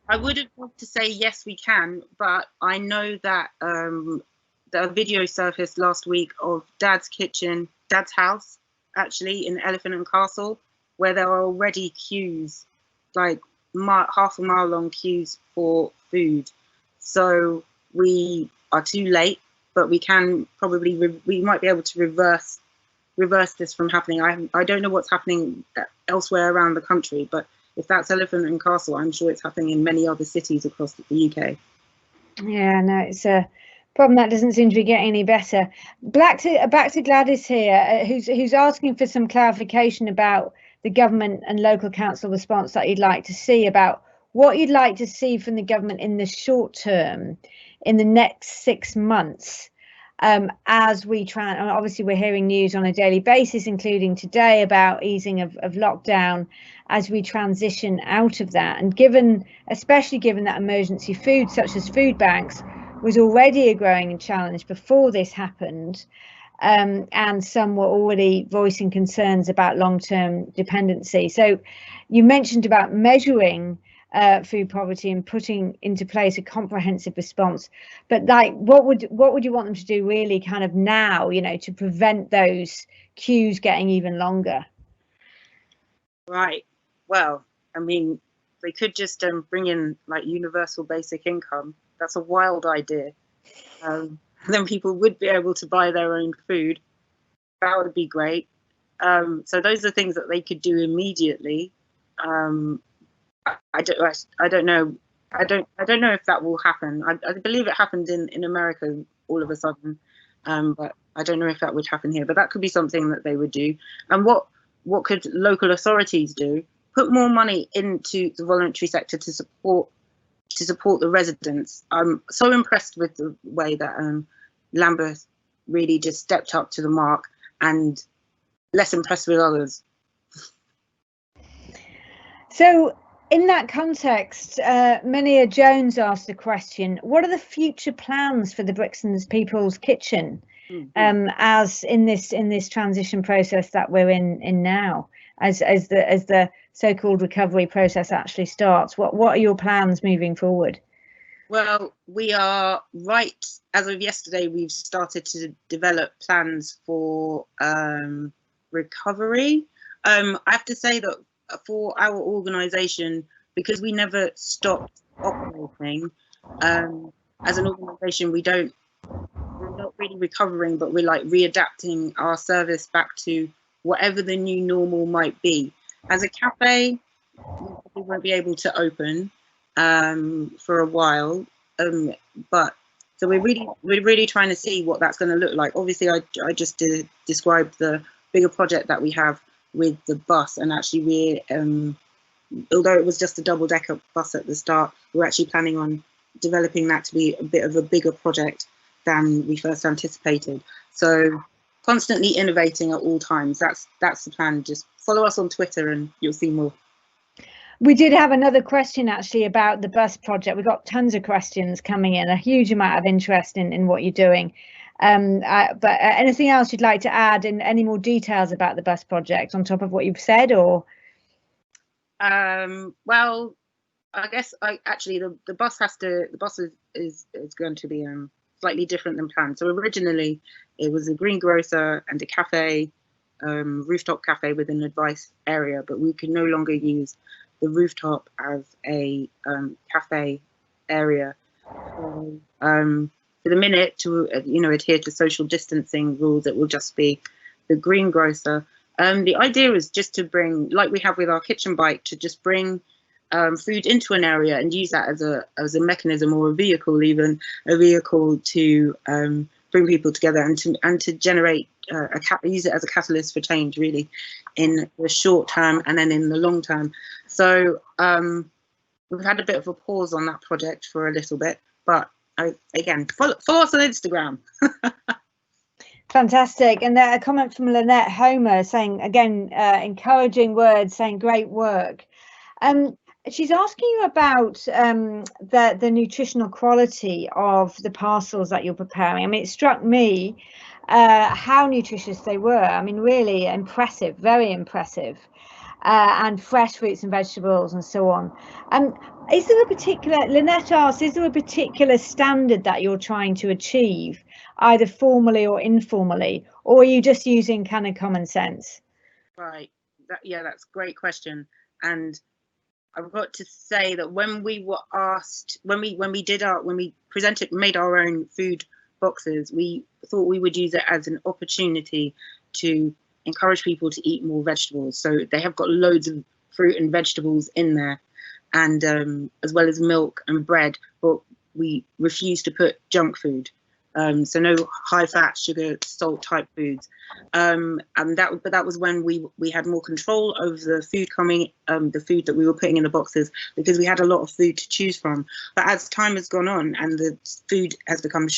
I would have loved to say yes, we can, but I know that the video surfaced last week of Dad's house, actually in Elephant and Castle, where there are already queues, like half a mile long queues for food. So we are too late, but we can probably we might be able to reverse this from happening. I don't know what's happening elsewhere around the country, but if that's Elephant and Castle, I'm sure it's happening in many other cities across the UK. Yeah, no, it's a problem that doesn't seem to be getting any better. Back to Gladys here, who's asking for some clarification about the government and local council response that you'd like to see, about what you'd like to see from the government in the short term, in the next 6 months, as we try. Obviously, we're hearing news on a daily basis, including today, about easing of lockdown as we transition out of that. And especially given that emergency food, such as food banks, was already a growing challenge before this happened, and some were already voicing concerns about long-term dependency. So you mentioned about measuring food poverty and putting into place a comprehensive response, but like what would you want them to do really kind of now, to prevent those queues getting even longer? Right. Well, I mean, they could just bring in like universal basic income. That's a wild idea. Then people would be able to buy their own food. That would be great. So those are things that they could do immediately. I don't know. I don't know if that will happen. I believe it happened in America all of a sudden, but I don't know if that would happen here. But that could be something that they would do. And what could local authorities do? Put more money into the voluntary sector to support the residents. I'm so impressed with the way that Lambeth really just stepped up to the mark, and less impressed with others. So in that context, Minia Jones asked the question, what are the future plans for the Brixton's People's Kitchen, as in this transition process that we're in now, as the so-called recovery process actually starts? What are your plans moving forward? Well, we are right. As of yesterday, we've started to develop plans for recovery. I have to say that for our organisation, because we never stopped operating, as an organisation, we're not really recovering, but we're like readapting our service back to whatever the new normal might be. As a cafe, we won't be able to open for a while, but so we're really trying to see what that's going to look like. Obviously, I just described the bigger project that we have with the bus, and actually although it was just a double-decker bus at the start, we're actually planning on developing that to be a bit of a bigger project than we first anticipated. So constantly innovating at all times. That's the plan. Just follow us on Twitter and you'll see more. We did have another question actually about the bus project. We've got tons of questions coming in, a huge amount of interest in what you're doing. But anything else you'd like to add, in any more details about the bus project on top of what you've said, or? Well, I guess the bus is going to be slightly different than planned. So originally it was a greengrocer and a cafe, rooftop cafe with an advice area, but we could no longer use the rooftop as a cafe area. So, for the minute, to adhere to social distancing rules, it will just be the greengrocer. The idea is just to bring, like we have with our kitchen bike, to just bring food into an area and use that as a mechanism, or a vehicle to bring bring people together and to generate use it as a catalyst for change, really, in the short term and then in the long term. So we've had a bit of a pause on that project for a little bit, but again, follow us on Instagram. Fantastic. And a comment from Lynette Homer saying, again, encouraging words, saying great work. She's asking you about the nutritional quality of the parcels that you're preparing. I mean, it struck me how nutritious they were. I mean, really impressive, very impressive. And fresh fruits and vegetables and so on. Is there a particular, Lynette asks, is there a particular standard that you're trying to achieve, either formally or informally, or are you just using kind of common sense? Right. That's a great question. And I've got to say that when we were asked, when we made our own food boxes, we thought we would use it as an opportunity to encourage people to eat more vegetables. So they have got loads of fruit and vegetables in there, and as well as milk and bread, but we refuse to put junk food. So no high fat, sugar, salt type foods. And that was when we had more control over the food coming, the food that we were putting in the boxes, because we had a lot of food to choose from. But as time has gone on and the food has become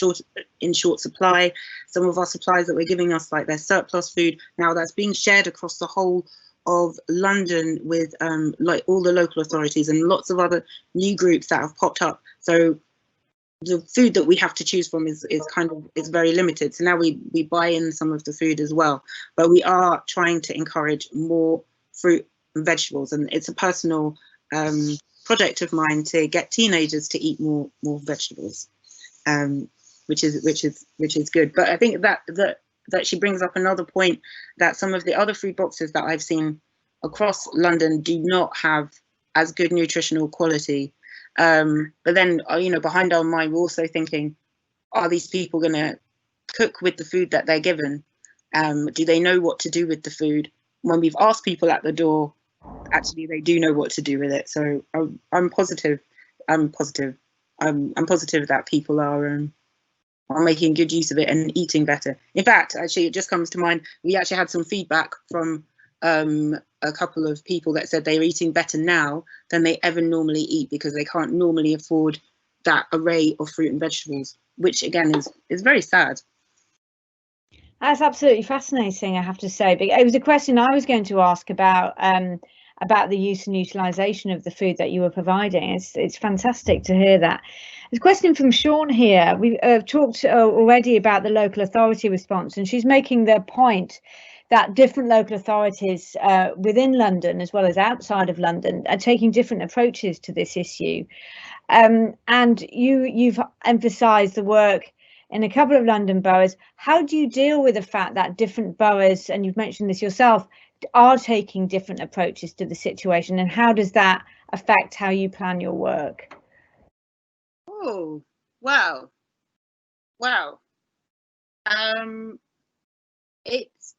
in short supply, some of our suppliers that were giving us, like their surplus food, now that's being shared across the whole of London with like all the local authorities and lots of other new groups that have popped up. So the food that we have to choose from is very limited. So now we buy in some of the food as well, but we are trying to encourage more fruit and vegetables, and it's a personal project of mine to get teenagers to eat more vegetables, which is good. But I think that she brings up another point, that some of the other food boxes that I've seen across London do not have as good nutritional quality. But then, behind our mind, we're also thinking, are these people going to cook with the food that they're given? Do they know what to do with the food? When we've asked people at the door, actually, they do know what to do with it. So I'm positive. I'm positive that people are making good use of it and eating better. In fact, actually, it just comes to mind, we actually had some feedback from a couple of people that said they're eating better now than they ever normally eat, because they can't normally afford that array of fruit and vegetables, which again is very sad. That's absolutely fascinating, I have to say. But it was a question I was going to ask about the use and utilisation of the food that you were providing. It's fantastic to hear that. There's a question from Sean here. We've talked already about the local authority response, and she's making the point that different local authorities within London as well as outside of London are taking different approaches to this issue. And you've emphasised the work in a couple of London boroughs. How do you deal with the fact that different boroughs, and you've mentioned this yourself, are taking different approaches to the situation, and how does that affect how you plan your work? Oh, wow. It's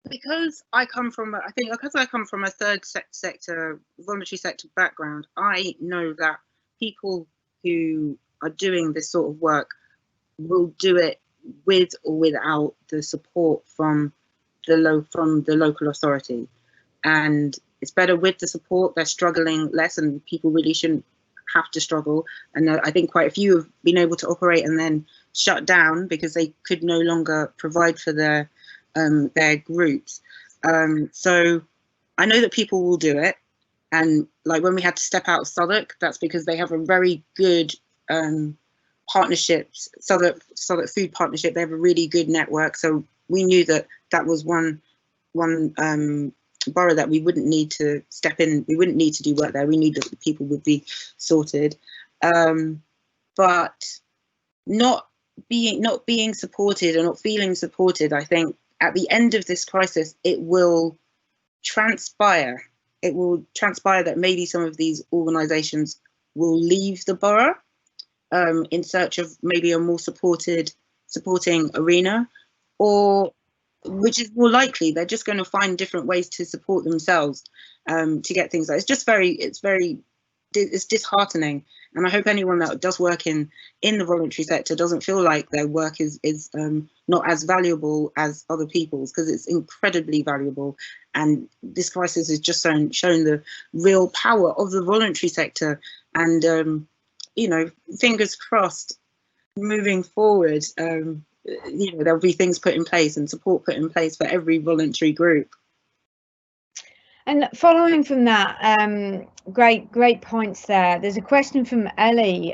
because I come from a third sector, voluntary sector background. I know that people who are doing this sort of work will do it with or without the support from the local authority, and it's better with the support. They're struggling less, and people really shouldn't have to struggle. And I think quite a few have been able to operate and then shut down because they could no longer provide for their groups. So I know that people will do it, and like when we had to step out of Southwark, that's because they have a very good partnerships, Southwark Food Partnership. They have a really good network, so we knew that was one borough that we wouldn't need to step in. We wouldn't need to do work there. We knew that the people would be sorted, but not being supported or not feeling supported. I think at the end of this crisis, it will transpire that maybe some of these organisations will leave the borough in search of maybe a more supporting arena, or which is more likely, they're just going to find different ways to support themselves to get things. It's very it's disheartening. And I hope anyone that does work in the voluntary sector doesn't feel like their work is not as valuable as other people's, because it's incredibly valuable. And this crisis has just shown the real power of the voluntary sector. And you know, fingers crossed, moving forward, you know, there'll be things put in place and support put in place for every voluntary group. And following from that, great points there. There's a question from Ellie,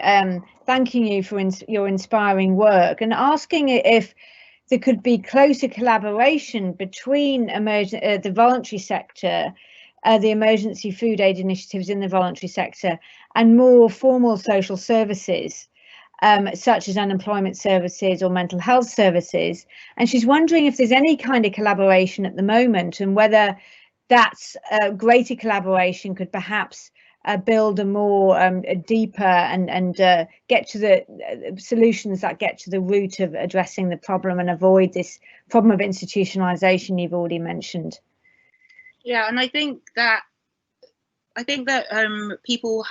thanking you for your inspiring work and asking if there could be closer collaboration between the voluntary sector, the emergency food aid initiatives in the voluntary sector, and more formal social services, such as unemployment services or mental health services. And she's wondering if there's any kind of collaboration at the moment, and whether that's greater collaboration could perhaps build a more deeper and get to the solutions that get to the root of addressing the problem and avoid this problem of institutionalization you've already mentioned. Yeah, and I think that people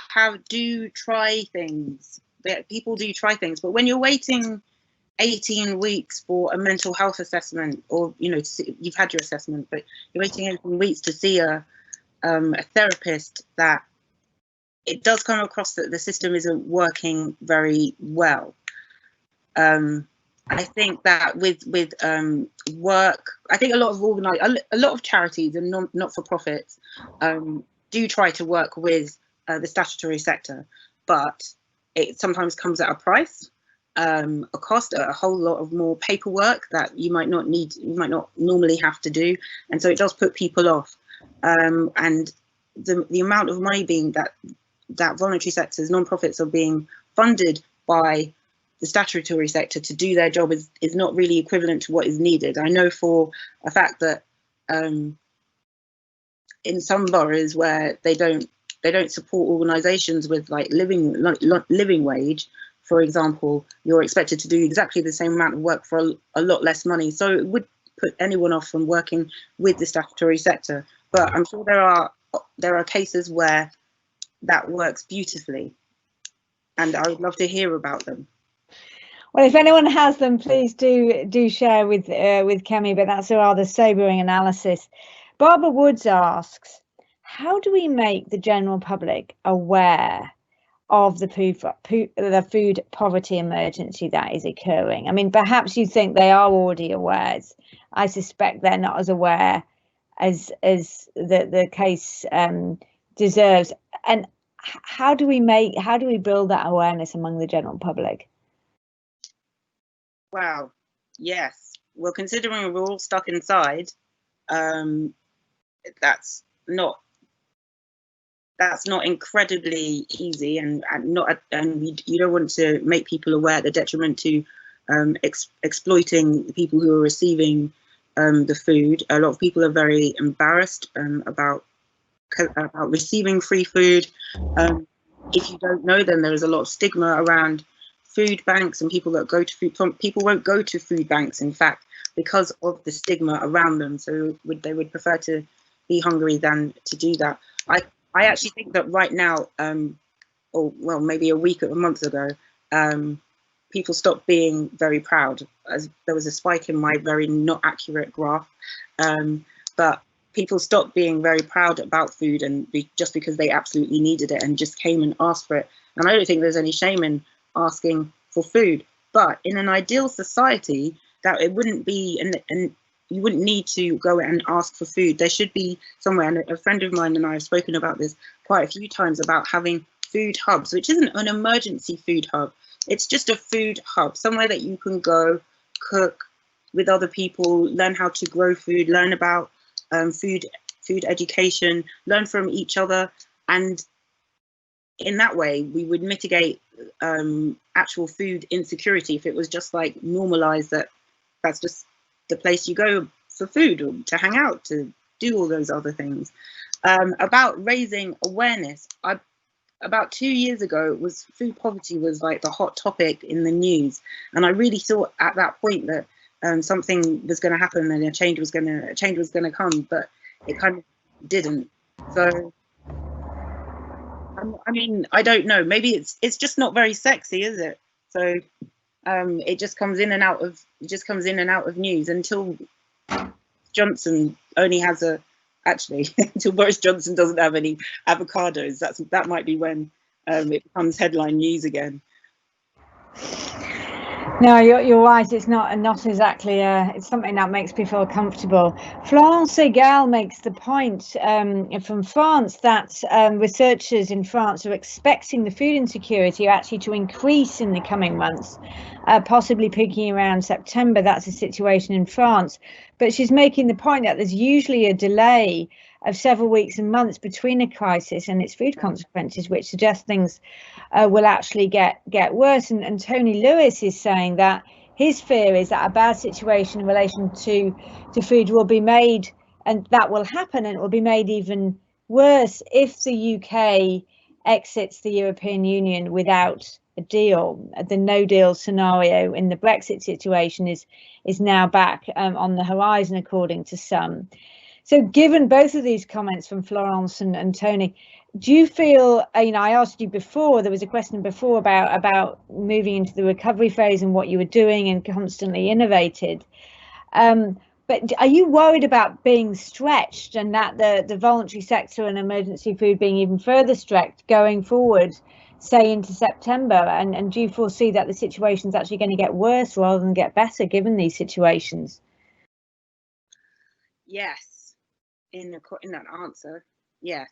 do try things. People do try things, but when you're waiting 18 weeks for a mental health assessment, or you know, you've had your assessment, but you're waiting 18 weeks to see a therapist, that it does come across that the system isn't working very well. I think that with work, I think a lot of charities and not-for-profits do try to work with the statutory sector, but it sometimes comes at a price. A cost, a whole lot of more paperwork that you might not normally have to do, and so it does put people off. And the amount of money being that voluntary sectors, non-profits are being funded by the statutory sector to do their job is not really equivalent to what is needed. I know for a fact that in some boroughs where they don't support organisations with like living wage, for example, you're expected to do exactly the same amount of work for a lot less money. So it would put anyone off from working with the statutory sector. But I'm sure there are cases where that works beautifully, and I would love to hear about them. Well, if anyone has them, please do share with Kemi. But that's a rather sobering analysis. Barbara Woods asks, how do we make the general public aware of the food poverty emergency that is occurring? I mean, perhaps you think they are already aware. I suspect they're not as aware as the case deserves. And how do we build that awareness among the general public? Wow, yes. Well, considering we're all stuck inside, that's not incredibly easy, and you don't want to make people aware at the detriment to exploiting the people who are receiving the food. A lot of people are very embarrassed about receiving free food. If you don't know, then there is a lot of stigma around food banks, and people won't go to food banks, in fact, because of the stigma around them. So they would prefer to be hungry than to do that. I actually think that right now, or well, maybe a month ago, people stopped being very proud, as there was a spike in my very not accurate graph. But people stopped being very proud about food, and just because they absolutely needed it and just came and asked for it. And I don't think there's any shame in asking for food. But in an ideal society, that it wouldn't be, and you wouldn't need to go and ask for food. There should be somewhere, and a friend of mine and I have spoken about this quite a few times, about having food hubs, which isn't an emergency food hub. It's just a food hub, somewhere that you can go, cook with other people, learn how to grow food, learn about food education, learn from each other. And in that way, we would mitigate actual food insecurity if it was just like normalized that that's just the place you go for food, or to hang out, to do all those other things. About raising awareness, about 2 years ago, food poverty was like the hot topic in the news, and I really thought at that point that something was going to happen and a change was going to come, but it kind of didn't. So I mean, I don't know. Maybe it's just not very sexy, is it? So it just comes in and out of news until Johnson only has actually until Boris Johnson doesn't have any avocados. That might be when it becomes headline news again. No, you're right. It's not exactly. It's something that makes me feel comfortable. Florence Egal makes the point from France that researchers in France are expecting the food insecurity actually to increase in the coming months, possibly peaking around September. That's the situation in France. But she's making the point that there's usually a delay of several weeks and months between a crisis and its food consequences, which suggests things will actually get worse. And Tony Lewis is saying that his fear is that a bad situation in relation to food will be made, and that will happen, and it will be made even worse if the UK exits the European Union without a deal. The no deal scenario in the Brexit situation is now back on the horizon, according to some. So given both of these comments from Florence and Tony, do you feel, I asked you before, there was a question before about moving into the recovery phase and what you were doing and constantly innovated. But are you worried about being stretched and that the voluntary sector and emergency food being even further stretched going forward, say into September? And do you foresee that the situation is actually going to get worse rather than get better given these situations? Yes. In that answer, yes.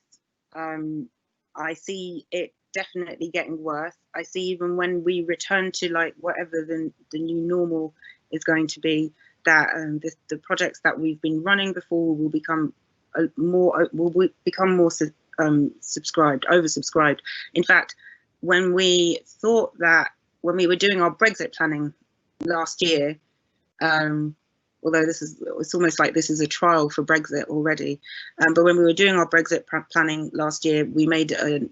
I see it definitely getting worse. I see even when we return to like whatever the new normal is going to be, that the projects that we've been running before will become oversubscribed. In fact, when we were doing our Brexit planning last year, although it's almost like this is a trial for Brexit already. But when we were doing our Brexit planning last year, we made a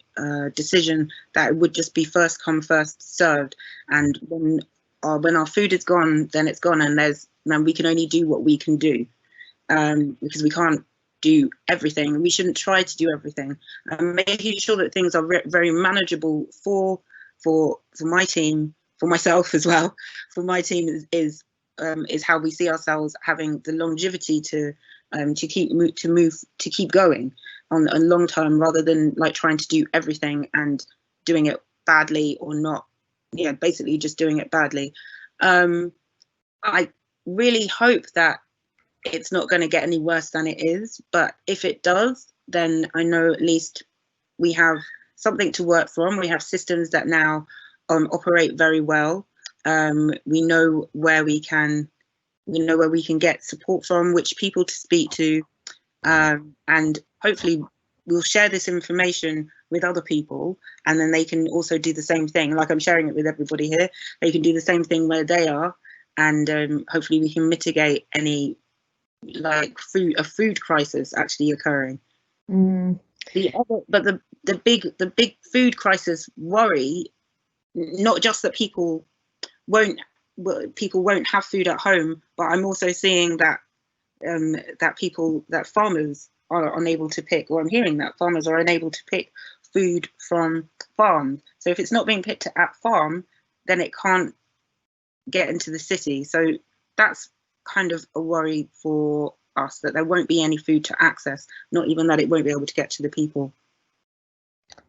decision that it would just be first come, first served. And when our food is gone, then it's gone, and we can only do what we can do, because we can't do everything. We shouldn't try to do everything. Making sure that things are very manageable for my team, for myself as well. For my team is how we see ourselves having the longevity to keep going on a long term, rather than like trying to do everything and doing it badly or not. Yeah, basically just doing it badly. I really hope that it's not going to get any worse than it is, but if it does, then I know at least we have something to work from. We have systems that now operate very well. We know where we can get support from, which people to speak to, and hopefully we'll share this information with other people, and then they can also do the same thing. Like I'm sharing it with everybody here, they can do the same thing where they are, and hopefully we can mitigate any like food crisis actually occurring. But the big food crisis worry, not just that people won't have food at home, but I'm also seeing that farmers are unable to pick, or I'm hearing that farmers are unable to pick food from farms. So if it's not being picked at farm, then it can't get into the city. So that's kind of a worry for us, that there won't be any food to access, not even that it won't be able to get to the people.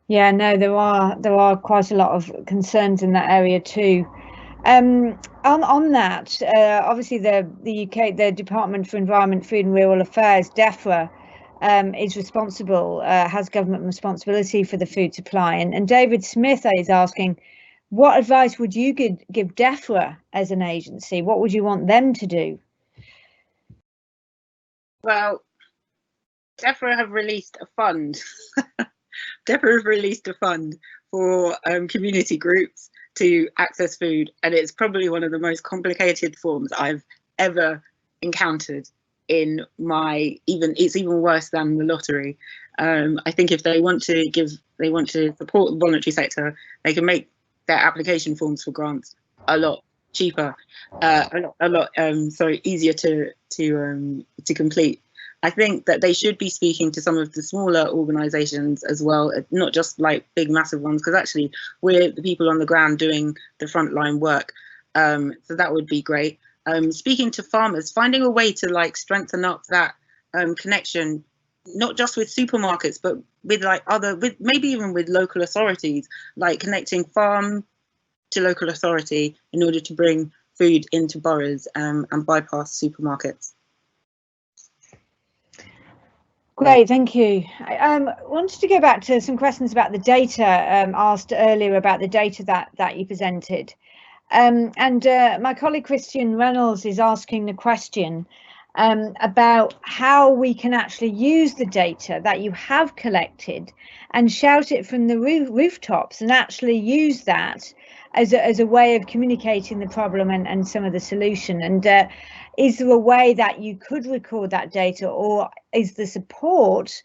Yeah, no, there are quite a lot of concerns in that area too. On that, obviously the UK, the Department for Environment, Food and Rural Affairs, DEFRA, is responsible, has government responsibility for the food supply. And David Smith is asking, what advice would you give DEFRA as an agency? What would you want them to do? Well, DEFRA have released a fund. DEFRA have released a fund for community groups to access food, and it's probably one of the most complicated forms I've ever encountered in it's even worse than the lottery. I think if they want to support the voluntary sector, they can make their application forms for grants a lot cheaper, easier to complete. I think that they should be speaking to some of the smaller organisations as well, not just like big massive ones, because actually we're the people on the ground doing the frontline work. So that would be great. Speaking to farmers, finding a way to like strengthen up that connection, not just with supermarkets, but with like maybe even with local authorities, like connecting farm to local authority in order to bring food into boroughs and bypass supermarkets. Great, thank you. I wanted to go back to some questions about the data asked earlier about the data that you presented. And my colleague Christian Reynolds is asking the question about how we can actually use the data that you have collected and shout it from the rooftops and actually use that as a way of communicating the problem and some of the solution. And is there a way that you could record that data, or is the support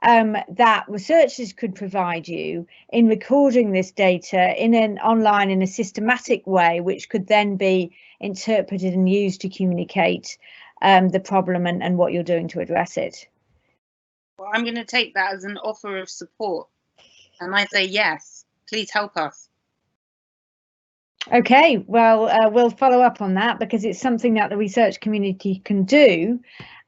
that researchers could provide you in recording this data in an online in a systematic way, which could then be interpreted and used to communicate the problem and what you're doing to address it? Well, I'm going to take that as an offer of support, and I say yes, please help us. Okay, well, we'll follow up on that because it's something that the research community can do.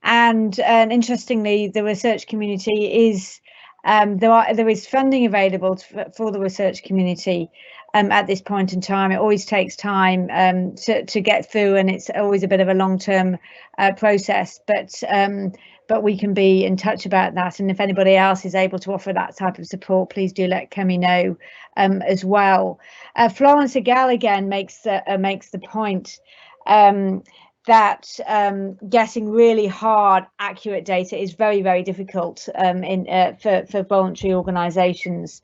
And interestingly, the research community is there is funding available for the research community at this point in time. It always takes time to get through, and it's always a bit of a long-term process. But we can be in touch about that. And if anybody else is able to offer that type of support, please do let Kemi know as well. Florence Agal again makes the point that getting really hard, accurate data is very, very difficult for voluntary organisations.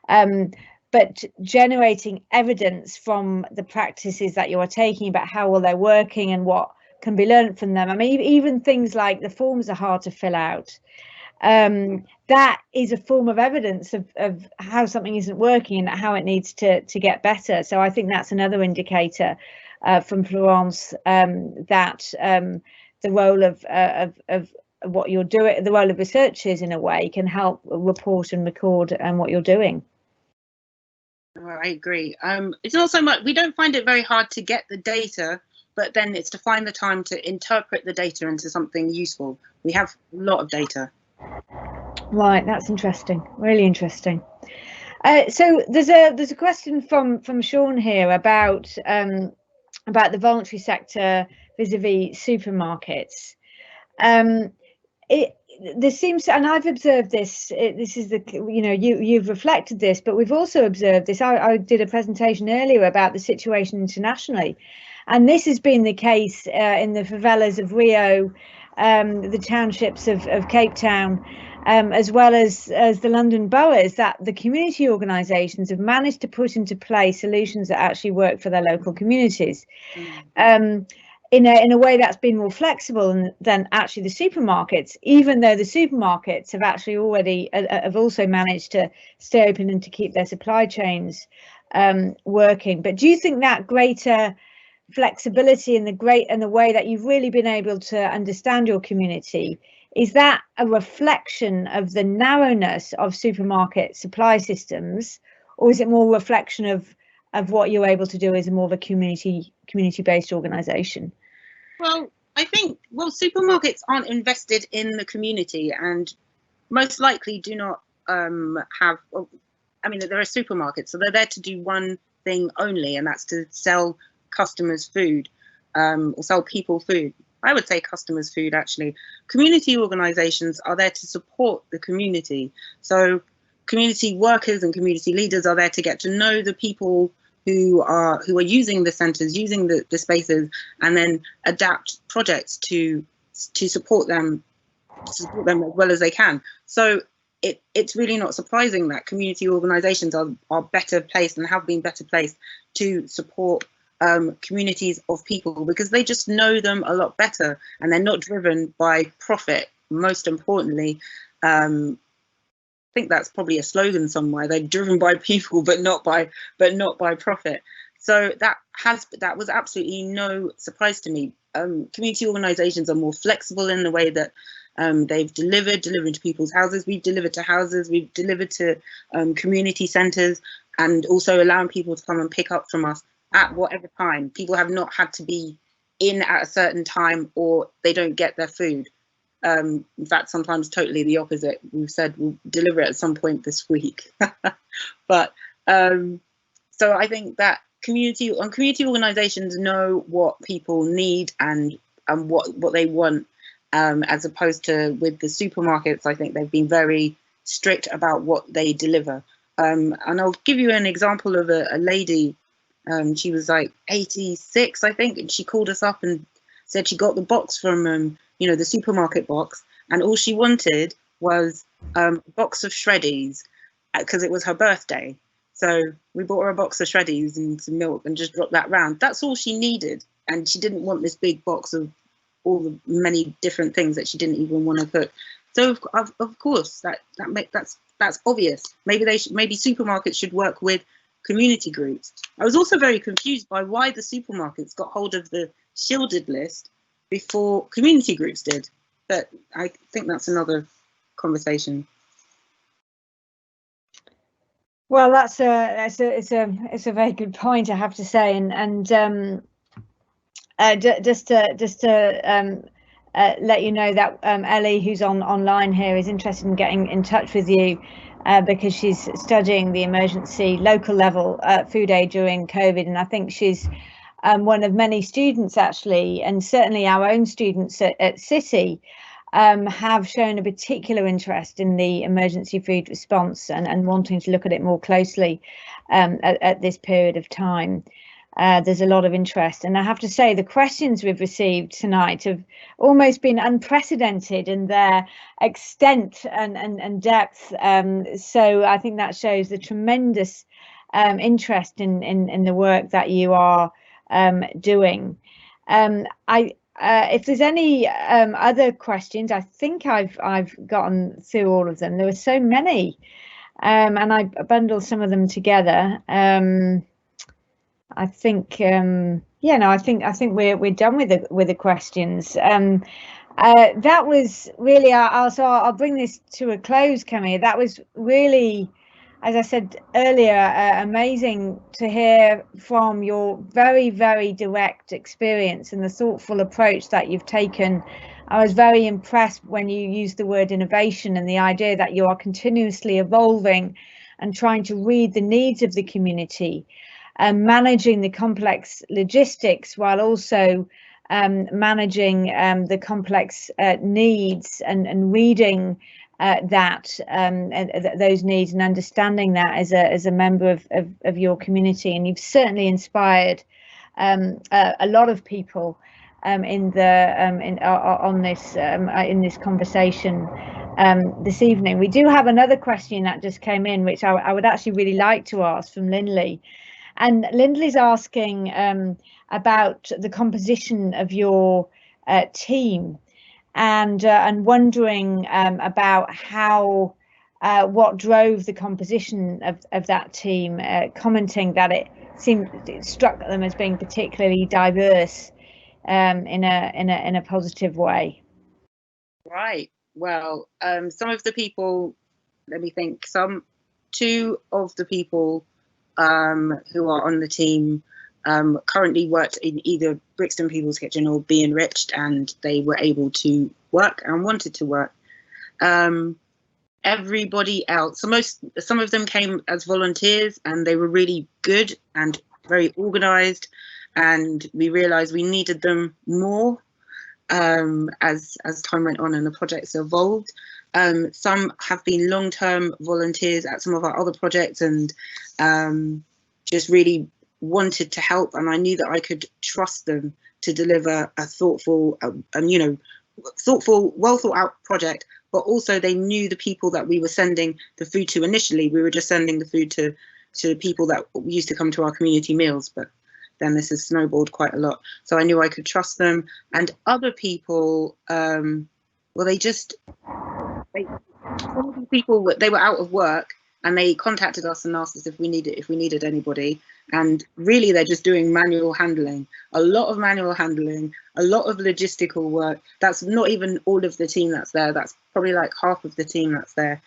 But generating evidence from the practices that you are taking about how well they're working and what can be learned from them. I mean, even things like the forms are hard to fill out. That is a form of evidence of how something isn't working and how it needs to get better. So I think that's another indicator from Florence that the role of what you're doing, the role of researchers in a way, can help report and record what you're doing. Well, I agree. It's not so much, we don't find it very hard to get the data, but then it's to find the time to interpret the data into something useful. We have a lot of data. Right, that's interesting, really interesting. So there's a question from Sean here about the voluntary sector vis-a-vis supermarkets. There seems, and I've observed this. This is you've reflected this, but we've also observed this. I did a presentation earlier about the situation internationally, and this has been the case in the favelas of Rio, the townships of Cape Town, as well as the London boroughs, that the community organisations have managed to put into place solutions that actually work for their local communities. In a way that's been more flexible than actually the supermarkets, even though the supermarkets have actually have also managed to stay open and to keep their supply chains working. But do you think that greater flexibility and the way that you've really been able to understand your community, is that a reflection of the narrowness of supermarket supply systems, or is it more a reflection of what you're able to do as more of a community-based organisation? Well, I think, supermarkets aren't invested in the community and most likely do not have, I mean, there are supermarkets, so they're there to do one thing only, and that's to sell customers food or sell people food. I would say customers food, actually. Community organisations are there to support the community. So community workers and community leaders are there to get to know the people who are using the centres, using the spaces, and then adapt projects to support them as well as they can. So it's really not surprising that community organisations are better placed and have been better placed to support communities of people, because they just know them a lot better and they're not driven by profit. Most importantly, I think that's probably a slogan somewhere. They're driven by people, but not by profit. So that was absolutely no surprise to me. Community organisations are more flexible in the way that They've delivering to people's houses. We've delivered to houses. We've delivered to community centres, and also allowing people to come and pick up from us at whatever time. People have not had to be in at a certain time, or they don't get their food. In fact, sometimes totally the opposite. We've said we'll deliver it at some point this week. But so I think that community organisations know what people need and what they want, as opposed to with the supermarkets. I think they've been very strict about what they deliver. And I'll give you an example of a lady. She was like 86, I think, and she called us up and said she got the box from the supermarket box, and all she wanted was a box of shreddies because it was her birthday. So we bought her a box of shreddies and some milk and just dropped that round. That's all she needed, and she didn't want this big box of all the many different things that she didn't even want to cook. So of course that's obvious. Maybe supermarkets should work with community groups. I was also very confused by why the supermarkets got hold of the shielded list before community groups did, but I think that's another conversation. Well, it's a very good point, I have to say, and just to let you know that Ellie, who's online here, is interested in getting in touch with you because she's studying the emergency local level food aid during COVID, and I think she's one of many students actually, and certainly our own students at City have shown a particular interest in the emergency food response and wanting to look at it more closely at this period of time. There's a lot of interest, and I have to say the questions we've received tonight have almost been unprecedented in their extent and depth. So I think that shows the tremendous interest in the work that you are doing. If there's any other questions, I think I've gotten through all of them. There were so many, and I bundled some of them together. I think I think we're done with the questions. That was really I'll bring this to a close, Kemi. That was really, as I said earlier, amazing to hear from your very, very direct experience and the thoughtful approach that you've taken. I was very impressed when you used the word innovation and the idea that you are continuously evolving and trying to read the needs of the community and managing the complex logistics while also managing the complex needs and reading those needs and understanding that as a member of your community. And you've certainly inspired a lot of people in this conversation this evening. We do have another question that just came in, which I would actually really like to ask from Lindley. And Lindley's asking about the composition of your team and wondering about how what drove the composition of that team, commenting that it struck them as being particularly diverse in a positive way. Right. Well, some of the people, let me think, two of the people who are on the team currently worked in either Brixton People's Kitchen or Be Enriched, and they were able to work and wanted to work. Everybody else, some of them came as volunteers, and they were really good and very organised, and we realised we needed them more as time went on and the projects evolved. Some have been long-term volunteers at some of our other projects and just really wanted to help, and I knew that I could trust them to deliver a thoughtful well thought out project, but also they knew the people that we were sending the food to initially. We were just sending the food to people that used to come to our community meals, but then this has snowballed quite a lot. So I knew I could trust them. And other people, some of the people, they were out of work, and they contacted us and asked us if we needed anybody. And really, they're just doing manual handling, a lot of manual handling, a lot of logistical work. That's not even all of the team that's there. That's probably like half of the team that's there.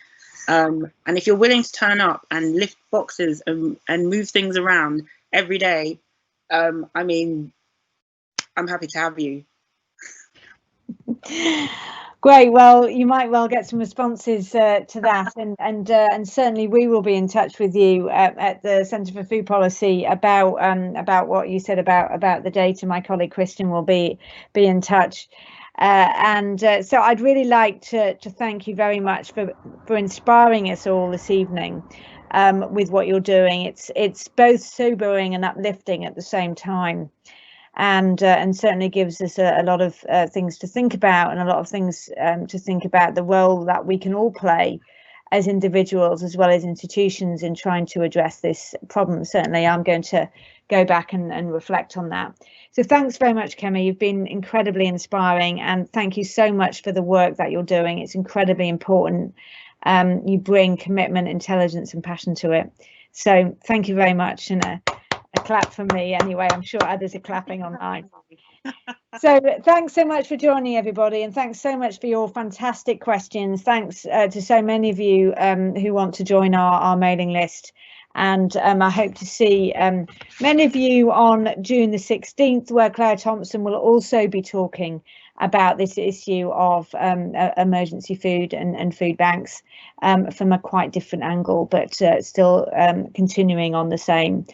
And if you're willing to turn up and lift boxes and move things around every day, I mean, I'm happy to have you. Great. Well, you might well get some responses to that, and certainly we will be in touch with you at the Centre for Food Policy about what you said about the data. My colleague Christian will be in touch, so I'd really like to thank you very much for inspiring us all this evening with what you're doing. It's both sobering and uplifting at the same time. And certainly gives us a lot of things to think about, and a lot of things to think about the role that we can all play as individuals as well as institutions in trying to address this problem. Certainly I'm going to go back and reflect on that. So thanks very much, Kemi. You've been incredibly inspiring, and thank you so much for the work that you're doing. It's incredibly important. You bring commitment, intelligence and passion to it. So thank you very much, and a clap from me anyway. I'm sure others are clapping online. So thanks so much for joining, everybody, and thanks so much for your fantastic questions. Thanks to so many of you who want to join our mailing list, and I hope to see many of you on June the 16th, where Claire Thompson will also be talking about this issue of emergency food and food banks from a quite different angle, but still continuing on the same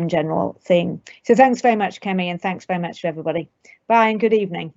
general theme. So thanks very much, Kemi, and thanks very much to everybody. Bye and good evening.